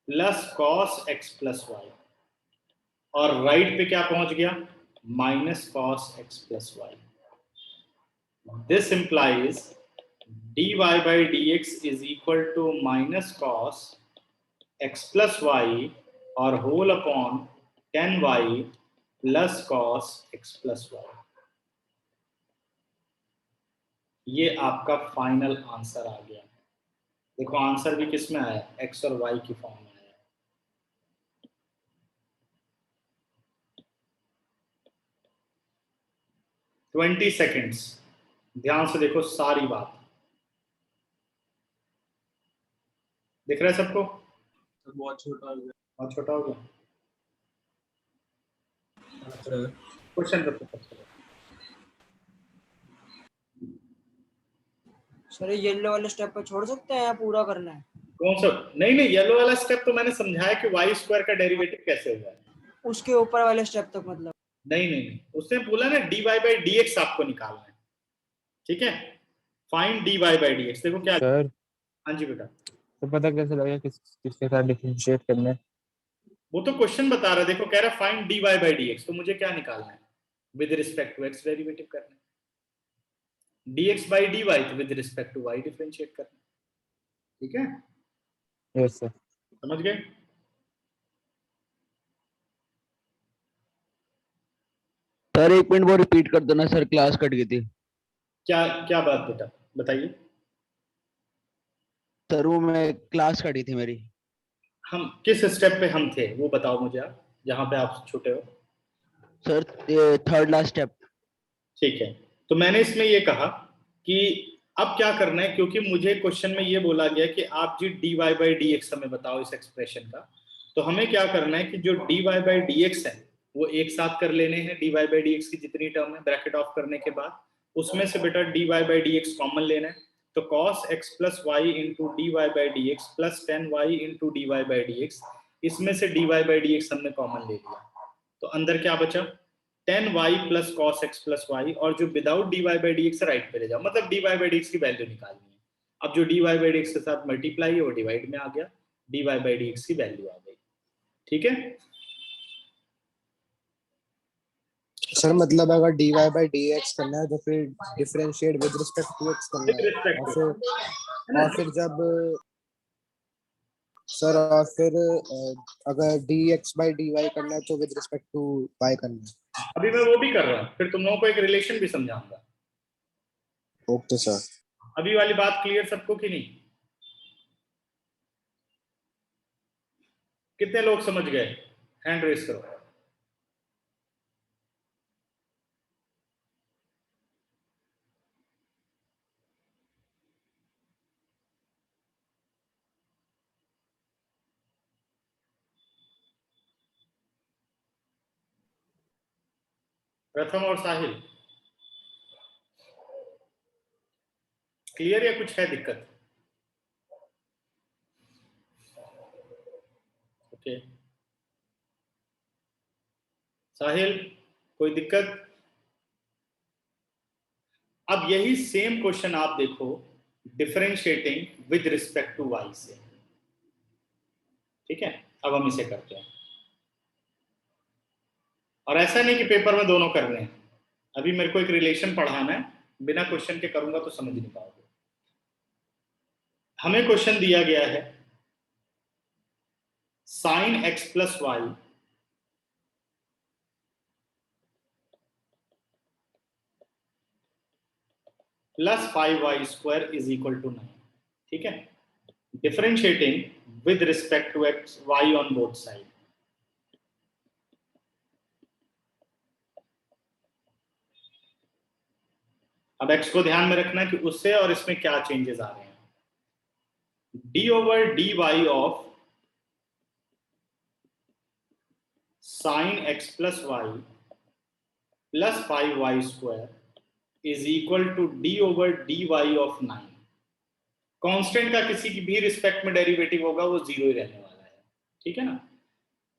plus cos x plus y, और राइट पे क्या पहुंच गया, minus cos x plus y। This implies dy/dx is equal to minus cos x plus y और whole upon 10y plus cos x plus y। ये आपका final answer आ गया। देखो आंसर भी किस में आया, x और y की फॉर्म में आया। ट्वेंटी सेकेंड्स, ध्यान से देखो सारी बात, दिख रहा है सबको, बहुत छोटा हो गया बहुत छोटा हो गया, सर। क्वेश्चन रखो। सर येलो वाले स्टेप पे छोड़ सकते हैं या पूरा करना है, कौन सा, नहीं नहीं, येलो वाला स्टेप तो मैंने समझाया कि y² का डेरिवेटिव कैसे होगा, उसके ऊपर वाले स्टेप तक मतलब, नहीं नहीं नहीं, उसने बोला ना dy/dx आपको निकालना है, ठीक है, फाइंड dy/dx। देखो क्या, सर हाँ जी बेटा, तो पता कैसे लगेगा किसके साथ डिफरेंशिएट करना है? वो तो क्वेश्चन बता रहा है, देखो कह रहा है फाइंड dy/dx, तो मुझे क्या निकालना है, with respect to x derivative करना है, dx/dy तो with respect to y differentiate करना है, ठीक है, यस सर। समझ गए। सर एक मिनट वो रिपीट कर दो ना सर, क्लास कट गई थी। क्या क्या बात बेटा, बताइए। सर वो मैं क्लास कटी थी मेरी। हम किस स्टेप पे हम थे वो बताओ मुझे आप, जहां पे आप छूटे हो। Sir third last step. ठीक है, तो मैंने इसमें ये कहा कि अब क्या करना है, क्योंकि मुझे क्वेश्चन में ये बोला गया कि आप जी dy बाई डी एक्स हमें बताओ इस एक्सप्रेशन का, तो हमें क्या करना है कि जो dy बाई डी एक्स है वो एक साथ कर लेने हैं, dy बाई डी एक्स की जितनी टर्म है ब्रैकेट ऑफ करने के बाद उसमें से बेटा dy by d x common लेना है, तो cos x plus Y into d y by d x plus 10y into d y by d x, इसमें से dy बाई डी एक्स हमने कॉमन ले लिया, तो अंदर क्या बचा 10y plus cos x plus Y, और जो without dy by d x right पे ले जाओ, मतलब dy बाई डी एक्स की वैल्यू निकालनी है। अब जो dy बाई डी एक्स के साथ मल्टीप्लाई है वो डिवाइड में आ गया, dy बाई डी एक्स की वैल्यू आ गई। ठीक है सर मतलब अगर dy बाई dx करना है तो फिर differentiate with respect to x करना With है, respect और to- फिर जब सर और फिर अगर dx बाई dy करना है तो विद रिस्पेक्ट टू y करना है। अभी मैं वो भी कर रहा हूँ, फिर तुम लोगों को एक रिलेशन भी समझाऊंगा। Okay sir. अभी वाली बात क्लियर सबको कि नहीं? कितने लोग समझ गए? हैंड रेस करो। प्रथम और साहिल क्लियर या कुछ है दिक्कत? ओके साहिल कोई दिक्कत? अब यही सेम क्वेश्चन आप देखो differentiating with respect to y से। ठीक है, अब हम इसे करते हैं, और ऐसा नहीं कि पेपर में दोनों कर रहे हैं, अभी मेरे को एक रिलेशन पढ़ाना है, बिना क्वेश्चन के करूंगा तो समझ नहीं पाओगे। हमें क्वेश्चन दिया गया है sin x plus Y plus 5y square is equal to 9। ठीक है, differentiating with respect to x y on both side. अब x को ध्यान में रखना कि उससे और इसमें क्या चेंजेस आ रहे हैं। d over D Y of sine x plus Y plus 5y square is equal to d over D Y of 9। Constant का किसी की भी रिस्पेक्ट में डेरिवेटिव होगा वो जीरो ही रहने वाला है। ठीक है ना?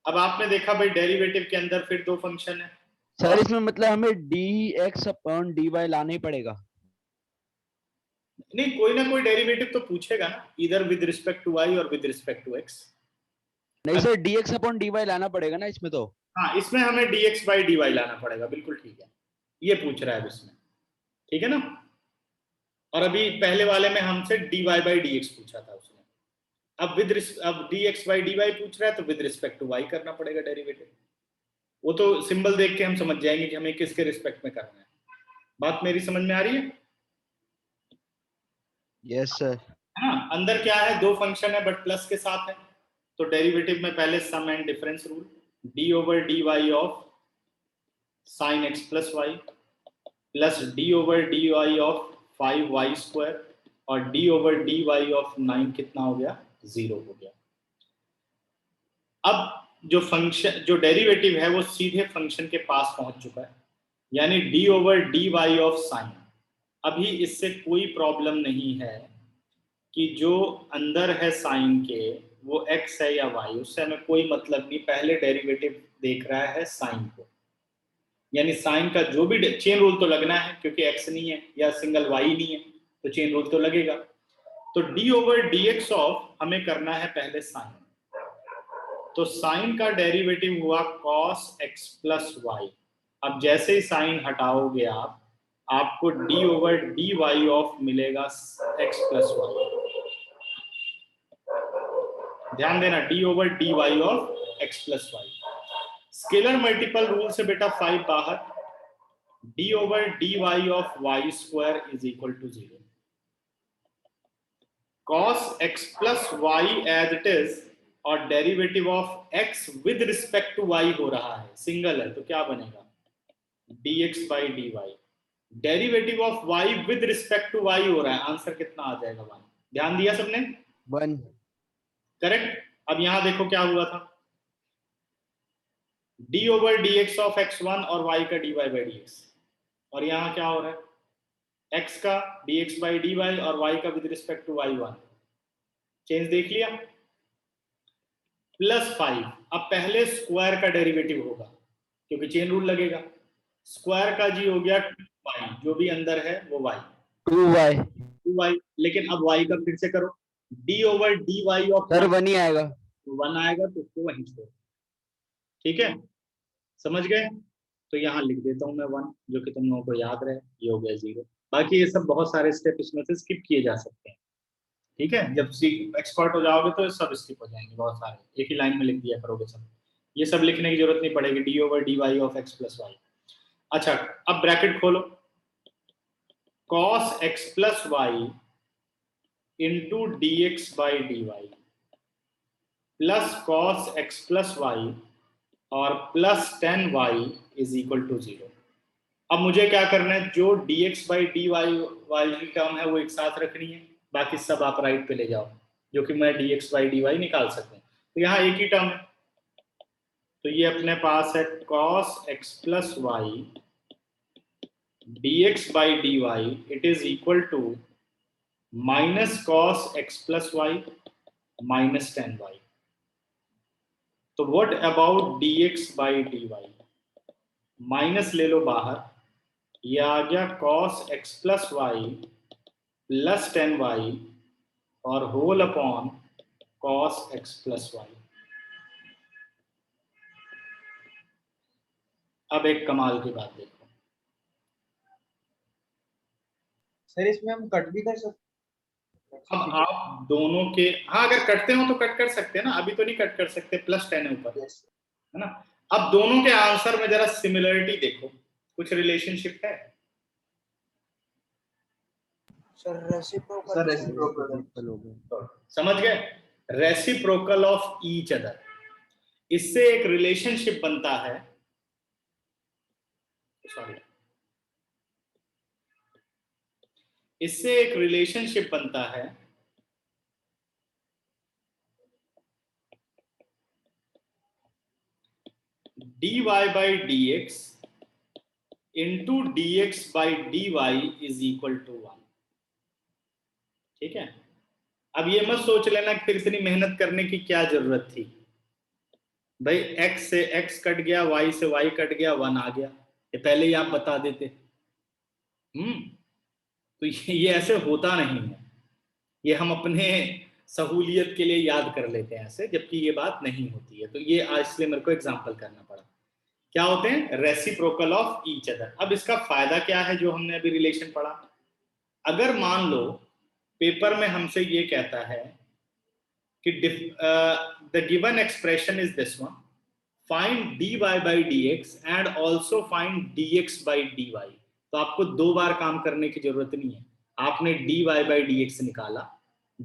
अब आपने देखा भाई डेरिवेटिव के अंदर फिर दो फंक्शन है सर इसमें मतलब हमें dx अपॉन dy लाना ही पड़ेगा? नहीं, कोई ना कोई डेरिवेटिव तो पूछेगा ना, इधर विद रिस्पेक्ट टू y और विद रिस्पेक्ट टू x। नहीं सर dx अपॉन dy लाना पड़ेगा ना इसमें तो? हाँ, इसमें हमें dx बाई dy लाना पड़ेगा, बिल्कुल ठीक है, ये पूछ रहा है इसमें। ठीक है ना? और अभी पहले वाले में हमसे dy बाई dx पूछा था उसने, अब अब dx बाई dy पूछ रहा है तो विद रिस्पेक्ट टू y करना पड़ेगा डेरिवेटिव। वो तो सिंबल देख के हम समझ जाएंगे कि हमें किसके रिस्पेक्ट में करना है। बात मेरी समझ में आ रही है? Yes sir. हाँ, अंदर क्या है, दो फंक्शन है बट प्लस के साथ है, तो डेरिवेटिव में पहले sum and difference rule, d over D Y of sine x plus Y plus d over D Y of 5y square और d over D Y of 9 कितना हो गया? 0 हो गया। अब जो फंक्शन जो डेरिवेटिव है वो सीधे फंक्शन के पास पहुंच चुका है, यानी d over D Y of sine. अभी इससे कोई प्रॉब्लम नहीं है कि जो अंदर है साइन के वो x है या y, उससे हमें कोई मतलब नहीं, पहले डेरिवेटिव देख रहा है साइन को, यानी साइन का जो भी चेन रूल तो लगना है, क्योंकि x नहीं है या सिंगल y नहीं है तो चेन रूल तो लगेगा। तो d over d x of हमें करना है पहले साइन, तो साइन का डेरिवेटिव हुआ cos x प्लस वाई। अब जैसे ही साइन हटाओगे आप, आपको d over D Y of मिलेगा x प्लस वाई। ध्यान देना, d over D Y of x plus Y. Scalar multiple rule से बेटा 5 बाहर, d over D Y of Y square is equal to 0। cos x plus Y as it is और derivative of x with respect to y हो रहा है, single है तो क्या बनेगा? dx by dy। Derivative of y with respect to y हो रहा है, आंसर कितना आ जाएगा y? ध्यान दिया सबने? 1। करेक्ट। अब यहां देखो क्या हुआ था, d over dx of x1 और y का dy बाई dx, और यहां क्या हो रहा है, x का dx बाई dy और y का with respect to y1। Change देख लिया? +5। अब पहले स्क्वायर का डेरिवेटिव होगा क्योंकि चेन रूल लगेगा। स्क्वायर का जी हो गया 2y, जो भी अंदर है वो y, 2y 2y। लेकिन अब y का फिर से करो, d over dy of sir 1 ही आएगा। 1 आएगा तो उसको वहीं छोड़। ठीक है, समझ गए? तो यहाँ लिख देता हूं मैं 1, जो कि तुम लोगों को याद रहे। ये हो गया 0। बाकी ये सब बहुत सारे स्टेप इसमें से स्किप किए जा सकते हैं। ठीक है, जब एक्सपर्ट हो जाओगे तो सब स्किप हो जाएंगे, बहुत सारे एक ही लाइन में लिख दिया करोगे सब। ये सब लिखने की जरूरत नहीं पड़ेगी, d over dy of x plus Y. अच्छा, अब ब्रैकेट खोलो, cos x plus Y into dx by dy plus cos x plus Y और plus 10y is equal to 0। अब मुझे क्या करना है, जो dx बाई dy वाली की टर्म है वो एक साथ रखनी है, बाकी सब आप राइट पे ले जाओ, जो कि मैं dx बाई dy निकाल सकूं। तो यहाँ एक ही टर्म है, तो ये अपने पास है cos x plus y dx by dy, it is equal to minus cos x plus y minus 10y। तो what about dx by dy, minus ले लो बाहर, ये आ गया cos x plus Y plus 10y और whole upon cos x plus y. अब एक कमाल की बात देखो, सर इसमें हम कट भी कर सकते हैं? अब आप दोनों के, हाँ अगर कटते हो तो कट कर सकते हैं ना, अभी तो नहीं कट कर सकते, प्लस 10 है ऊपर, Yes. है ना। अब दोनों के आंसर में जरा सिमिलरिटी देखो, कुछ रिलेशनशिप है? Sir reciprocal. सर रेसिप्रोकल हो गया। समझ गए? रेसिप्रोकल ऑफ ईच अदर, इससे एक रिलेशनशिप बनता है, सॉरी, इससे एक रिलेशनशिप बनता है dy by dx into dx by dy is equal to 1। ठीक है, अब ये मत सोच लेना कि फिर इतनी मेहनत करने की क्या जरूरत थी भाई, x से x कट गया, y से y कट गया, 1 आ गया, ये पहले ही आप बता देते। तो ये ऐसे होता नहीं है, ये हम अपने सहूलियत के लिए याद कर लेते हैं ऐसे, जबकि ये बात नहीं होती है। तो ये इसलिए मेरे को एग्जांपल करना पड़ा। क्या होते हैं? Reciprocal of each other. अब इसका फायदा क्या है जो हमने अभी रिलेशन पढ़ा, अगर मान लो पेपर में हमसे ये कहता है कि the given expression is this one, find dy by dx and also find dx by dy, तो आपको 2 बार काम करने की जरूरत नहीं है। आपने dy बाई dx निकाला,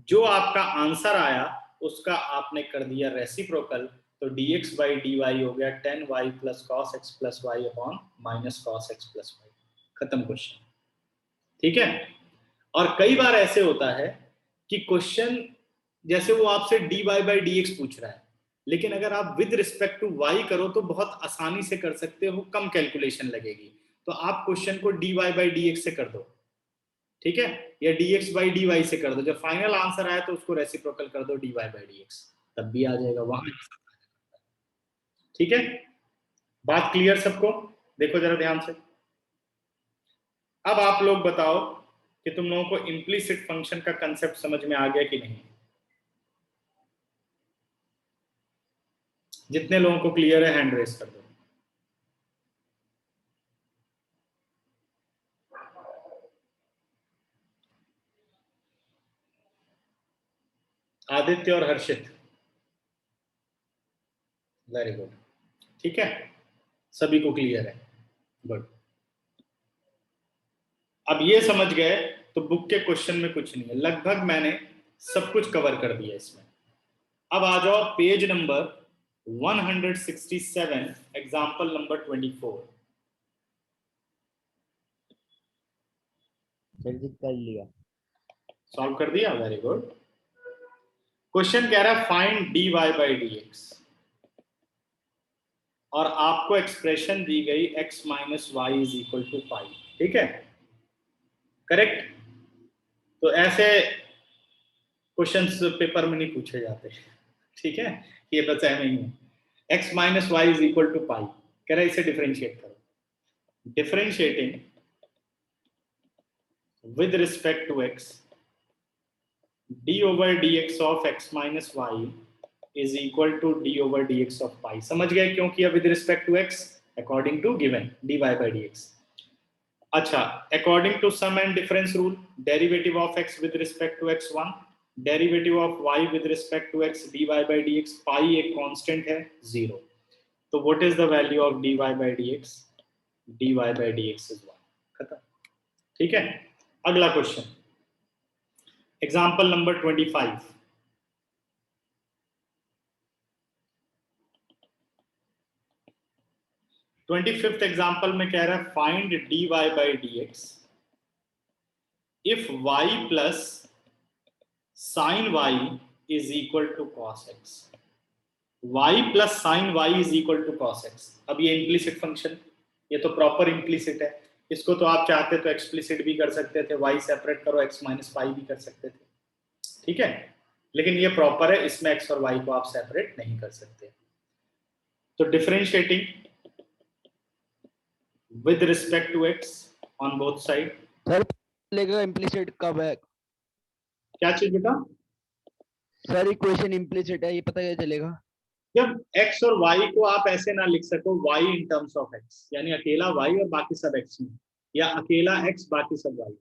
जो आपका आंसर आया उसका आपने कर दिया रेसिप्रोकल, तो dx बाई dy हो गया 10y plus cos x plus y upon minus cos x plus y. खत्म क्वेश्चन। ठीक है, और कई बार ऐसे होता है कि क्वेश्चन जैसे वो आपसे dy बाई dx पूछ रहा है, लेकिन अगर आप विद रिस्पेक्ट टू y करो तो बहुत आसानी से कर सकते हो, कम कैलकुलेशन लगेगी, तो आप क्वेश्चन को dy बाई dx से कर दो, ठीक है, या dx बाई dy से कर दो, जब फाइनल आंसर आए तो उसको रेसिप्रोकल कर दो dy बाई dx, तब भी आ जाएगा वहां। ठीक है, बात क्लियर सबको? देखो जरा ध्यान से, अब आप लोग बताओ कि तुम लोगों को इम्प्लीसिट फंक्शन का कंसेप्ट समझ में आ गया कि नहीं। जितने लोगों को क्लियर है हैंड रेस कर दो। आदित्य और हर्षित, वेरी गुड। ठीक है, सभी को क्लियर है, गुड। अब ये समझ गए तो बुक के क्वेश्चन में कुछ नहीं है, लगभग मैंने सब कुछ कवर कर दिया इसमें। अब आ जाओ page number 167, example number 24। Sir ji कर लिया। सॉल्व कर दिया, वेरी गुड। क्वेश्चन कह रहा है फाइंड dy बाई dx, और आपको एक्सप्रेशन दी गई x minus Y is equal to pi, ठीक है, करेक्ट। तो ऐसे क्वेश्चंस पेपर में नहीं पूछे जाते, ठीक है, ये बस ऐसे ही है। x minus Y is equal to pi, कह रहा है इसे डिफरेंशिएट करो। Differentiating with respect to x, d over dx of x minus y is equal to d over dx of pi। समझ गए क्यों किया with respect to x? According to given dy by dx। अच्छा, according to sum and difference rule, derivative of x with respect to x1, derivative of y with respect to x dy by dx, pi एक constant है 0, तो what is the value of dy by dx? dy by dx is 1। खत्म, ठीक है। अगला question, example number 25। Fifth example में कह रहा है find dy by dx if y plus sine y is equal to cos x। y plus sine y is equal to cos x। अब ये इम्प्लीसिट फंक्शन, ये तो प्रॉपर इम्प्लीसिट है, इसको तो आप चाहते तो एक्सप्लिसिट भी कर सकते थे, y सेपरेट करो x माइनस पाई भी कर सकते थे, ठीक है, लेकिन ये प्रॉपर है, इसमें x और y को आप सेपरेट नहीं कर सकते। तो differentiating with respect to x on both side. Sir लेगा इम्प्लीसिट कब है? क्या चीज बेटा? सर इक्वेशन इम्प्लीसिट है, ये पता कैसे चलेगा? जब x और y को आप ऐसे ना लिख सको y in terms of x, यानी अकेला y और बाकी सब x में, या अकेला x बाकी सब y,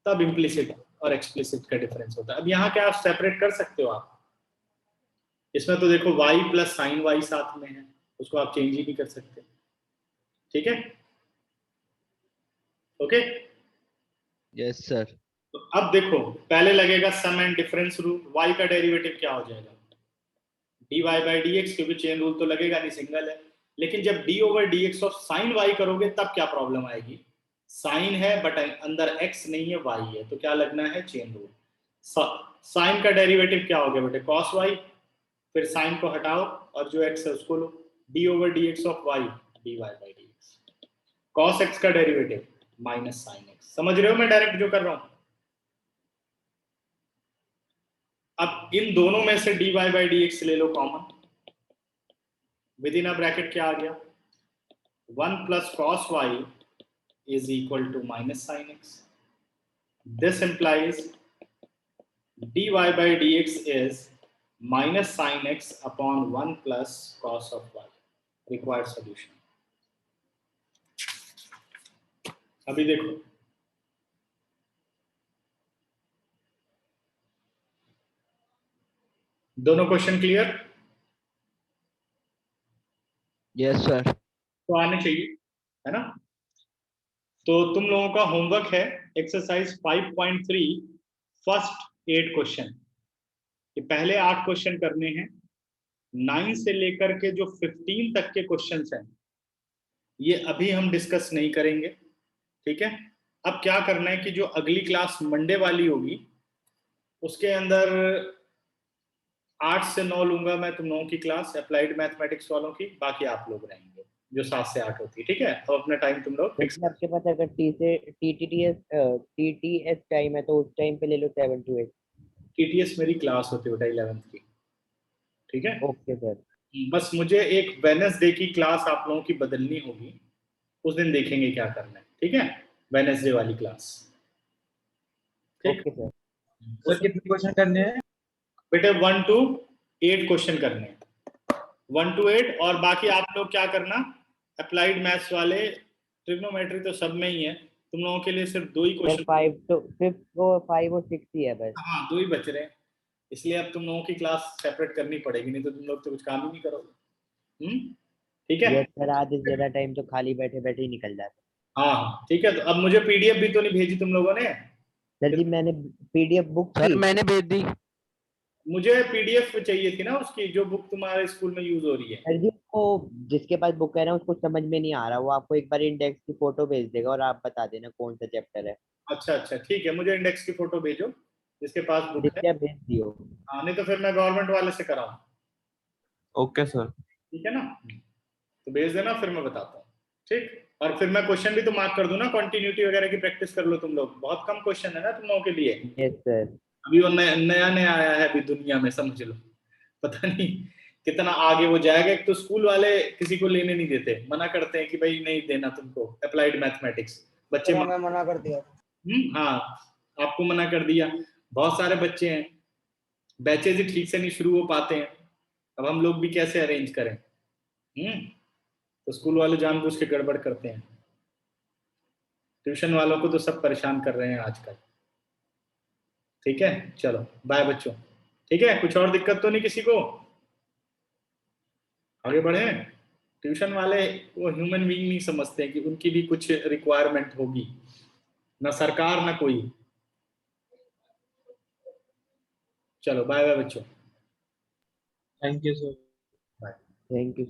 तब इम्प्लीसिट और एक्सप्लिसिट का डिफरेंस होता है। अब यहाँ क्या आप सेपरेट कर सकते हो आप? इसमें तो देखो y प्लस साइन y साथ में है, उसको आप चेंज ही नहीं कर सकते, ठीक है, ओके। Yes sir. तो अब देखो, पहले लगेगा sum and difference rule, y का डेरिवेटिव क्या हो जाएगा? dy बाई dx, क्योंकि चेन रूल तो लगेगा नहीं, सिंगल है। लेकिन जब d over dx of sine y करोगे तब क्या प्रॉब्लम आएगी? साइन है बट अंदर x नहीं है, y है, तो क्या लगना है? Chain rule. साइन का डेरिवेटिव क्या हो गया बेटे? cos y, फिर साइन को हटाओ और जो x है उसको लो, d over dx of y dy by dx। cos x का डेरिवेटिव माइनस साइन x। समझ रहे हो मैं डायरेक्ट जो कर रहा हूं? अब इन दोनों में से dy बाई dx ले लो common, within a bracket क्या आ गया? 1 plus cos y is equal to minus sin x. This implies dy by dx is minus sin x upon 1 plus cos of y. Required solution. अभी देखो, दोनों question clear? Yes sir. तो आने चाहिए, है ना? तो तुम लोगों का होमवर्क है एक्सरसाइज 5.3 फर्स्ट 8 क्वेश्चन। ये पहले 8 क्वेश्चन करने हैं, 9 से लेकर के जो 15 तक के क्वेश्चंस हैं ये अभी हम डिस्कस नहीं करेंगे, ठीक है। अब क्या करना है कि जो अगली क्लास मंडे वाली होगी उसके अंदर 8 से 9 लूंगा मैं तुम लोगों की क्लास, अप्लाइड मैथमेटिक्स वालों की, बाकी आप लोग रहेंगे जो 7 से 8 होती है, ठीक है। अब अपना टाइम तुम लोग फिक्स। आपके पास अगर टीटीएस टाइम है तो उस टाइम पे ले लो 7 to 8। टीटीएस मेरी क्लास होती है बेटा 11th की, ठीक है। Okay sir. बस मुझे एक वेडनेसडे की क्लास आप लोगों की बदलनी होगी, उस दिन देखेंगे क्या करना है, ठीक है, वेडनेसडे वाली क्लास, ठीक। Okay sir. सर कितने क्वेश्चन करने हैं? बेटे 1 to 8 क्वेश्चन करने हैं, 1 to 8। और बाकी आप लोग क्या करना, अप्लाइड मैथ्स वाले, ट्रिग्नोमेट्री तो सब में ही है, तुम लोगों के लिए सिर्फ 2 ही क्वेश्चन, 5 to 5 और 6 ही है बस। हाँ 2 ही बच रहे हैं, इसलिए अब तुम लोगों की क्लास सेपरेट करनी पड़ेगी, नहीं तो तुम लोग तो कुछ काम ही नहीं करोगे, ठीक है। ये सर आधे से ज्यादा टाइम तो खाली बैठे बैठे ही निकल जाता है। हाँ ठीक है। तो अब मुझे पीडीएफ भी तो नहीं भेजी तुम लोगों ने? सर जी मैंने पीडीएफ बुक सर की। मैंने भेज दी। मुझे पीडीएफ चाहिए थी ना उसकी, जो बुक तुम्हारे स्कूल में यूज हो रही है। सर जी वो जिसके पास बुक है ना उसको समझ में नहीं आ रहा, वो आपको एक बार इंडेक्स की फोटो भेज देगा और आप बता देना कौन सा चैप्टर है। अच्छा अच्छा ठीक है, मुझे इंडेक्स की फोटो भेजो जिसके पास बुक है। दिव्या भेज दियो। हाँ नहीं तो फिर मैं गवर्नमेंट वाले से कराऊँ। Okay sir. ठीक है ना, तो भेज देना फिर मैं बताता हूँ। ठीक, और फिर मैं क्वेश्चन भी तो मार्क कर दूं ना, कॉन्टिन्यूटी वगैरह की प्रैक्टिस कर लो तुम लोग, बहुत कम क्वेश्चन है ना तुम लोगों के लिए। Yes sir. अभी वो नया नया नया आया है अभी दुनिया में, समझ लो, पता नहीं कितना आगे वो जाएगा। एक तो स्कूल वाले किसी को लेने नहीं देते, मना करते हैं कि भाई नहीं देना तुमको अप्लाइड मैथमेटिक्स, बच्चे सर हमें मना कर दिया। हाँ, आपको मना कर दिया। बहुत सारे बच्चे हैं, बैचेज ही ठीक से नहीं शुरू हो पाते हैं, अब हम लोग भी कैसे अरेंज करें। तो स्कूल वाले जानबूझ के गड़बड़ करते हैं। ट्यूशन वालों को तो सब परेशान कर रहे हैं आजकल। ठीक है, चलो बाय बच्चों। ठीक है, कुछ और दिक्कत तो नहीं किसी को, आगे बढ़े। ट्यूशन वाले वो ह्यूमन बीइंग नहीं समझते कि उनकी भी कुछ रिक्वायरमेंट होगी, ना सरकार ना कोई। चलो बाय बाय बच्चों। Thank you sir. Bye. Thank you.